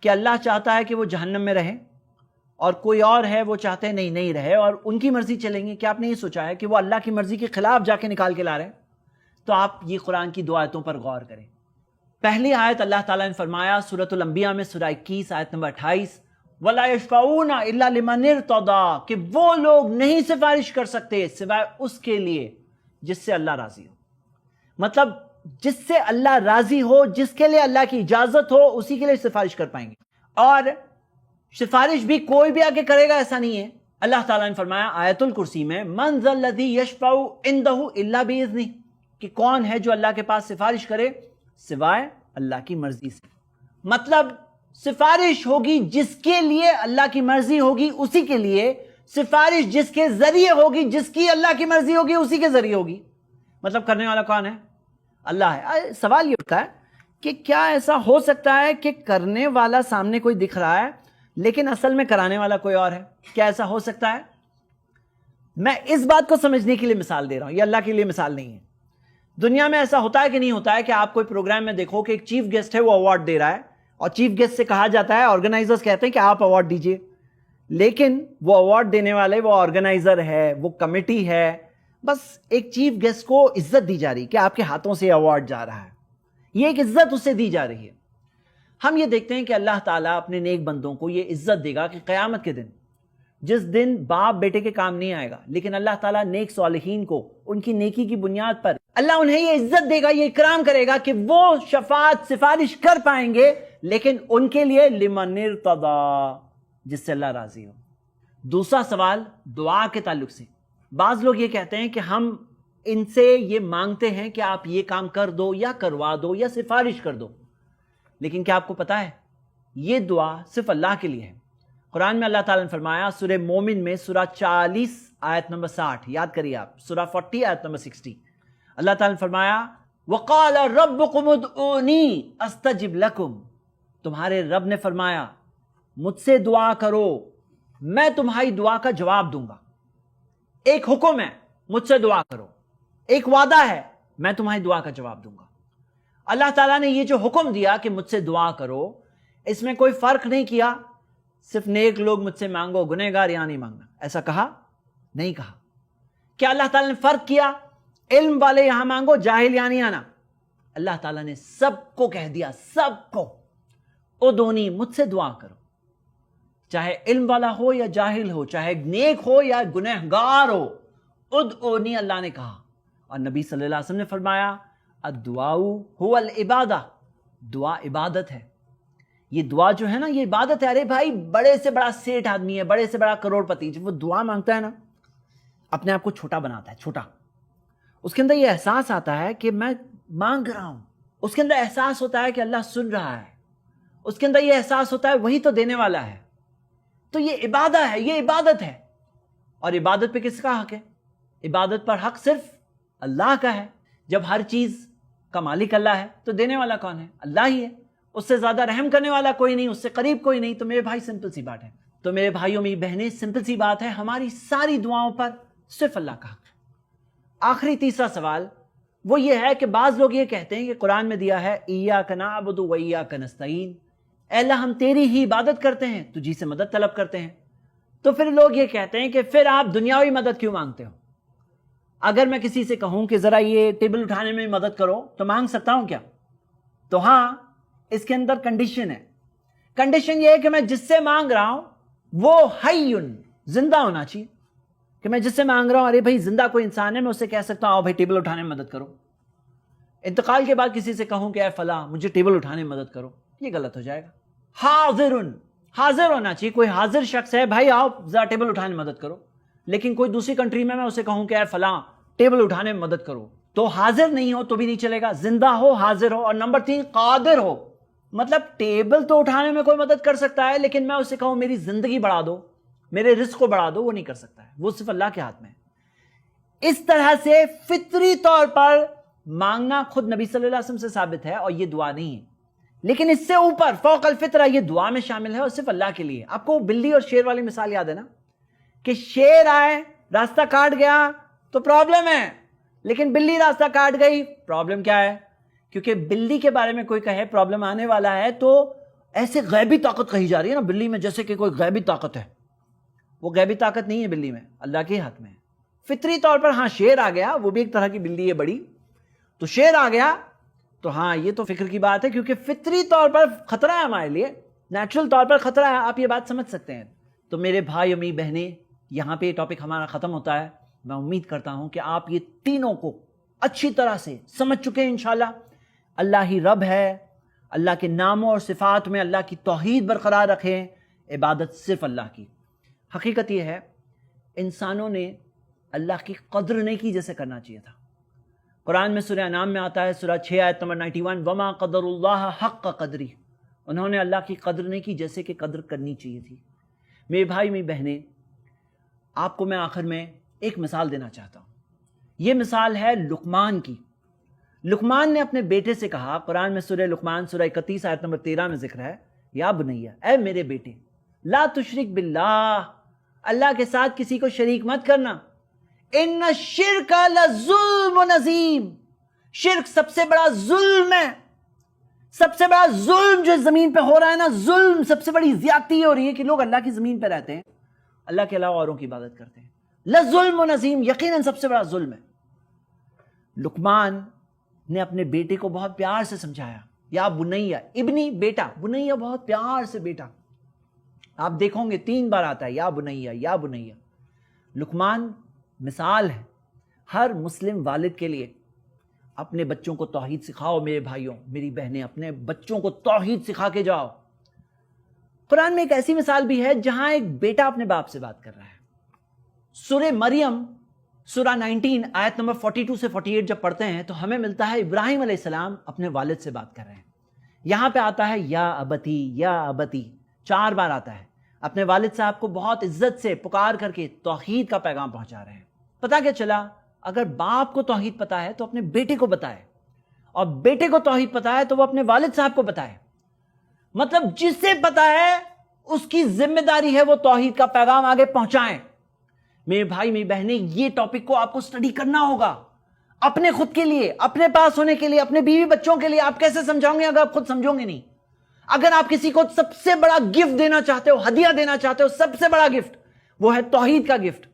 A: کہ اللہ چاہتا ہے کہ وہ جہنم میں رہیں اور کوئی اور ہے وہ چاہتے ہیں نہیں رہے اور ان کی مرضی چلیں گے؟ کیا آپ نے یہ سوچا ہے کہ وہ اللہ کی مرضی کے خلاف جا کے نکال کے لا رہے ہیں؟ تو آپ یہ قرآن کی 2 آیتوں پر غور کریں۔ پہلی آیت اللہ تعالیٰ نے فرمایا سورۃ الانبیاء میں سورہ 21 آیت نمبر 28، وَلَا يَشْفَعُونَ إِلَّا لِمَنِ ارْتَضَىٰ، کہ وہ لوگ نہیں سفارش کر سکتے سوائے اس کے لیے جس سے اللہ راضی ہو۔ مطلب جس سے اللہ راضی ہو، جس کے لیے اللہ کی اجازت ہو، اسی کے لیے سفارش کر پائیں گے۔ اور سفارش بھی کوئی بھی آگے کرے گا ایسا نہیں ہے۔ اللہ تعالیٰ نے فرمایا آیت الکرسی میں، مَنْ ذَا الَّذِي يَشْفَعُ عِنْدَهُ إِلَّا بِإِذْنِهِ، کہ کون ہے جو اللہ کے پاس سفارش کرے سوائے اللہ کی مرضی سے۔ مطلب سفارش ہوگی جس کے لیے اللہ کی مرضی ہوگی اسی کے لیے، سفارش جس کے ذریعے ہوگی، جس کی اللہ کی مرضی ہوگی اسی کے ذریعے ہوگی۔ مطلب کرنے والا کون ہے؟ اللہ ہے۔ سوال یہ اٹھتا ہے کہ کیا ایسا ہو سکتا ہے کہ کرنے والا سامنے کوئی دکھ رہا ہے لیکن اصل میں کرانے والا کوئی اور ہے؟ کیا ایسا ہو سکتا ہے؟ میں اس بات کو سمجھنے کے لیے مثال دے رہا ہوں، یہ اللہ کے لیے مثال نہیں ہے۔ دنیا میں ایسا ہوتا ہے کہ نہیں ہوتا ہے کہ آپ کوئی پروگرام میں دیکھو کہ ایک چیف گیسٹ ہے وہ ایوارڈ دے رہا ہے اور چیف گیسٹ سے کہا جاتا ہے، آرگنائزرز کہتے ہیں کہ آپ ایوارڈ دیجئے، لیکن وہ ایوارڈ دینے والے وہ آرگنائزر ہے، وہ کمیٹی ہے، بس ایک چیف گیسٹ کو عزت دی جا رہی کہ آپ کے ہاتھوں سے ایوارڈ جا رہا ہے، یہ ایک عزت اسے دی جا رہی ہے۔ ہم یہ دیکھتے ہیں کہ اللہ تعالیٰ اپنے نیک بندوں کو یہ عزت دے گا کہ قیامت کے دن، جس دن باپ بیٹے کے کام نہیں آئے گا، لیکن اللہ تعالیٰ نیک صالحین کو ان کی نیکی کی بنیاد پر اللہ انہیں یہ عزت دے گا، یہ اکرام کرے گا کہ وہ شفاعت سفارش کر پائیں گے، لیکن ان کے لیے لمن ارتضیٰ، جس سے اللہ راضی ہو۔ دوسرا سوال دعا کے تعلق سے، بعض لوگ یہ کہتے ہیں کہ ہم ان سے یہ مانگتے ہیں کہ آپ یہ کام کر دو یا کروا دو یا سفارش کر دو، لیکن کیا آپ کو پتا ہے یہ دعا صرف اللہ کے لیے ہے۔ قرآن میں اللہ تعالیٰ نے فرمایا سورہ مومن میں سورہ 40 آیت نمبر 60، یاد کریے آپ، سورہ 40 آیت نمبر 60، اللہ تعالیٰ نے فرمایا وَقَالَ رَبُّكُمُ ادْعُونِي أَسْتَجِبْ لَكُمْ، تمہارے رب نے فرمایا مجھ سے دعا کرو میں تمہاری دعا کا جواب دوں گا۔ ایک حکم ہے مجھ سے دعا کرو، ایک وعدہ ہے میں تمہاری دعا کا جواب دوں گا۔ اللہ تعالیٰ نے یہ جو حکم دیا کہ مجھ سے دعا کرو، اس میں کوئی فرق نہیں کیا صرف نیک لوگ مجھ سے مانگو، گنہگار یا نہیں مانگنا، ایسا کہا نہیں کہا۔ کیا اللہ تعالیٰ نے فرق کیا علم والے یہاں مانگو جاہل یہاں نہیں آنا؟ اللہ تعالیٰ نے سب کو کہہ دیا، سب کو ادعونی، مجھ سے دعا کرو، چاہے علم والا ہو یا جاہل ہو، چاہے نیک ہو یا گنہگار ہو، ادعونی اللہ نے کہا۔ اور نبی صلی اللہ علیہ وسلم نے فرمایا الدعاء هو العبادہ، دعا عبادت ہے۔ یہ دعا جو ہے نا یہ عبادت ہے۔ ارے بھائی بڑے سے بڑا سیٹھ آدمی ہے، بڑے سے بڑا کروڑ پتی، جب وہ دعا مانگتا ہے نا اپنے آپ کو چھوٹا بناتا ہے، چھوٹا، اس کے اندر یہ احساس آتا ہے کہ میں مانگ رہا ہوں، اس کے اندر احساس ہوتا ہے کہ اللہ سن رہا ہے، اس کے اندر یہ احساس ہوتا ہے وہی تو دینے والا ہے۔ تو یہ عبادت ہے، یہ عبادت ہے۔ اور عبادت پہ کس کا حق ہے؟ عبادت پر حق صرف اللہ کا ہے۔ جب ہر چیز کا مالک اللہ ہے تو دینے والا کون ہے؟ اللہ ہی ہے۔ اس سے زیادہ رحم کرنے والا کوئی نہیں، اس سے قریب کوئی نہیں۔ تو میرے بھائی سمپل سی بات ہے، تو میرے بھائیوں میری بہنیں سمپل سی بات ہے، ہماری ساری دعاؤں پر صرف اللہ کا حق ہے۔ آخری تیسرا سوال وہ یہ ہے کہ بعض لوگ یہ کہتے ہیں کہ قرآن میں دیا ہے ایاک نعبد و ایاک نستعین، اے اللہ ہم تیری ہی عبادت کرتے ہیں، تجھی سے مدد طلب کرتے ہیں۔ تو پھر لوگ یہ کہتے ہیں کہ پھر آپ دنیاوی مدد کیوں مانگتے ہو؟ اگر میں کسی سے کہوں کہ ذرا یہ ٹیبل اٹھانے میں مدد کرو تو مانگ سکتا ہوں کیا؟ تو ہاں، اس کے اندر کنڈیشن ہے۔ کنڈیشن یہ ہے کہ میں جس سے مانگ رہا ہوں وہ حی، زندہ ہونا چاہیے، کہ میں جس سے مانگ رہا ہوں ارے بھائی زندہ کوئی انسان ہے، میں اس سے کہہ سکتا ہوں آؤ بھائی ٹیبل اٹھانے میں مدد کرو۔ انتقال کے بعد کسی سے کہوں کہ اے فلاں مجھے ٹیبل اٹھانے میں مدد کرو، یہ غلط ہو جائے گا۔ حاضر ہونا چاہیے، کوئی حاضر شخص ہے، بھائی آؤ ذرا ٹیبل اٹھانے میں مدد کرو۔ لیکن کوئی دوسری کنٹری میں اسے کہوں کہ اے فلاں ٹیبل اٹھانے میں مدد کرو، تو حاضر نہیں ہو تو بھی نہیں چلے گا، زندہ ہو، حاضر ہو، اور نمبر 3 قادر ہو۔ مطلب ٹیبل تو اٹھانے میں کوئی مدد کر سکتا ہے، لیکن میں اسے کہوں میری زندگی بڑھا دو، میرے رزق کو بڑھا دو، وہ نہیں کر سکتا ہے، وہ صرف اللہ کے ہاتھ میں ہے۔ اس طرح سے فطری طور پر مانگنا خود نبی صلی اللہ علیہ وسلم سے ثابت ہے، اور یہ دعا نہیں ہے۔ لیکن اس سے اوپر فوق الفطرہ یہ دعا میں شامل ہے اور صرف اللہ کے لیے۔ آپ کو بلی اور شیر والی مثال یاد ہے نا، کہ شیر آئے راستہ کاٹ گیا تو پرابلم ہے، لیکن بلی راستہ کاٹ گئی، پرابلم کیا ہے؟ کیونکہ بلی کے بارے میں کوئی کہے پرابلم آنے والا ہے تو ایسے غیبی طاقت کہی جا رہی ہے نا بلی میں، جیسے کہ کوئی غیبی طاقت ہے۔ وہ غیبی طاقت نہیں ہے بلی میں، اللہ کے ہاتھ میں ہے۔ فطری طور پر ہاں شیر آ گیا، وہ بھی ایک طرح کی بلی ہے بڑی، تو شیر آ گیا تو ہاں یہ تو فکر کی بات ہے، کیونکہ فطری طور پر خطرہ ہے ہمارے لیے، نیچرل طور پر خطرہ ہے، آپ یہ بات سمجھ سکتے ہیں۔ تو میرے بھائی امی بہنیں، یہاں پہ یہ ٹاپک ہمارا ختم ہوتا ہے۔ میں امید کرتا ہوں کہ آپ یہ تینوں کو اچھی طرح سے سمجھ چکے ہیں انشاءاللہ۔ اللہ ہی رب ہے، اللہ کے ناموں اور صفات میں اللہ کی توحید برقرار رکھیں، عبادت صرف اللہ کی۔ حقیقت یہ ہے انسانوں نے اللہ کی قدر نہیں کی جیسے کرنا چاہیے تھا۔ قرآن میں سورہ انعام میں آتا ہے، سورہ 6 آیت نمبر 91، وما قدر اللہ حق قدری، انہوں نے اللہ کی قدر نہیں کی جیسے کہ قدر کرنی چاہیے تھی۔ میرے بھائی میری بہنیں، آپ کو میں آخر میں ایک مثال دینا چاہتا ہوں۔ یہ مثال ہے لقمان کی۔ لقمان نے اپنے بیٹے سے کہا، قرآن میں سورہ لقمان سورہ 31 آیت نمبر 13 میں ذکر ہے، یا بنیا، اے میرے بیٹے، لا تشرک باللہ، اللہ کے ساتھ کسی کو شریک مت کرنا، ان الشرک لظلم عظیم، شرک سب سے بڑا ظلم ہے۔ سب سے بڑا ظلم جو زمین پہ ہو رہا ہے نا، ظلم، سب سے بڑی زیادتی یہ ہو رہی ہے کہ لوگ اللہ کی زمین پہ رہتے ہیں، اللہ کے علاوہ اوروں کی عبادت کرتے ہیں۔ لظلم عظیم، یقیناً سب سے بڑا ظلم ہے۔ لقمان نے اپنے بیٹے کو بہت پیار سے سمجھایا، یا بنیا، ابنی بیٹا، بنیا بہت پیار سے بیٹا، آپ دیکھو گے 3 بار آتا ہے یا بنیا یا بنیا۔ لقمان مثال ہے ہر مسلم والد کے لیے۔ اپنے بچوں کو توحید سکھاؤ میرے بھائیوں میری بہنیں، اپنے بچوں کو توحید سکھا کے جاؤ۔ قرآن میں ایک ایسی مثال بھی ہے جہاں ایک بیٹا اپنے باپ سے بات کر رہا ہے۔ سورہ مریم سورہ 19 آیت نمبر 42 سے 48 جب پڑھتے ہیں تو ہمیں ملتا ہے ابراہیم علیہ السلام اپنے والد سے بات کر رہے ہیں۔ یہاں پہ آتا ہے یا ابتی یا ابتی، 4 بار آتا ہے۔ اپنے والد صاحب کو بہت عزت سے پکار کر کے توحید کا پیغام پہنچا رہے ہیں۔ پتہ کیا چلا، اگر باپ کو توحید پتہ ہے تو اپنے بیٹے کو بتائے، اور بیٹے کو توحید پتہ ہے تو وہ اپنے والد صاحب کو بتائے۔ مطلب جسے پتہ ہے اس کی ذمہ داری ہے وہ توحید کا پیغام آگے پہنچائیں۔ میرے بھائی میری بہنیں، یہ ٹاپک کو آپ کو سٹڈی کرنا ہوگا اپنے خود کے لیے، اپنے پاس ہونے کے لیے، اپنے بیوی بچوں کے لیے۔ آپ کیسے سمجھاؤں گے اگر آپ خود سمجھو گے نہیں؟ اگر آپ کسی کو سب سے بڑا گفٹ دینا چاہتے ہو، ہدیہ دینا چاہتے ہو، سب سے بڑا گفٹ وہ ہے توحید کا گفٹ۔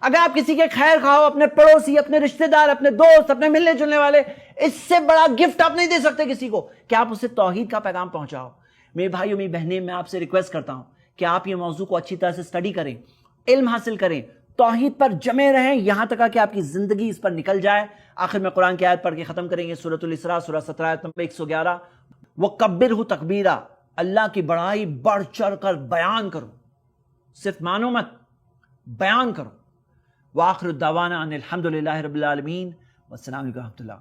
A: اگر آپ کسی کے خیر خواہ، اپنے پڑوسی، اپنے رشتہ دار، اپنے دوست، اپنے ملنے جلنے والے، اس سے بڑا گفٹ آپ نہیں دے سکتے کسی کو کہ آپ اسے توحید کا پیغام پہنچاؤ۔ میرے بھائیوں میری بہنیں، میں آپ سے ریکویسٹ کرتا ہوں کہ آپ یہ موضوع کو اچھی طرح سے سٹڈی کریں، علم حاصل کریں، توحید پر جمے رہیں یہاں تک کہ آپ کی زندگی اس پر نکل جائے۔ آخر میں قرآن کی آیت پڑھ کے ختم کریں گے، سورۃ الاسراء سورہ 17 آیت نمبر 111، وَکَبِّرْہُ تکبیرا، اللہ کی بڑائی بڑھ چڑھ کر بیان کرو، صرف مانو مت، بیان کرو۔ وآخر الدعوانا ان الحمد للہ رب العالمین، والسلام علیکم ورحمۃ اللہ۔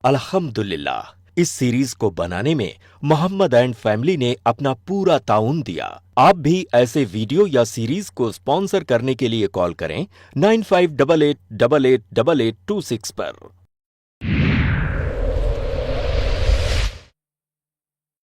B: الحمدللہ، اس سیریز کو بنانے میں محمد اینڈ فیملی نے اپنا پورا تعاون دیا۔ آپ بھی ایسے ویڈیو یا سیریز کو اسپانسر کرنے کے لیے کال کریں 9588888826 پر۔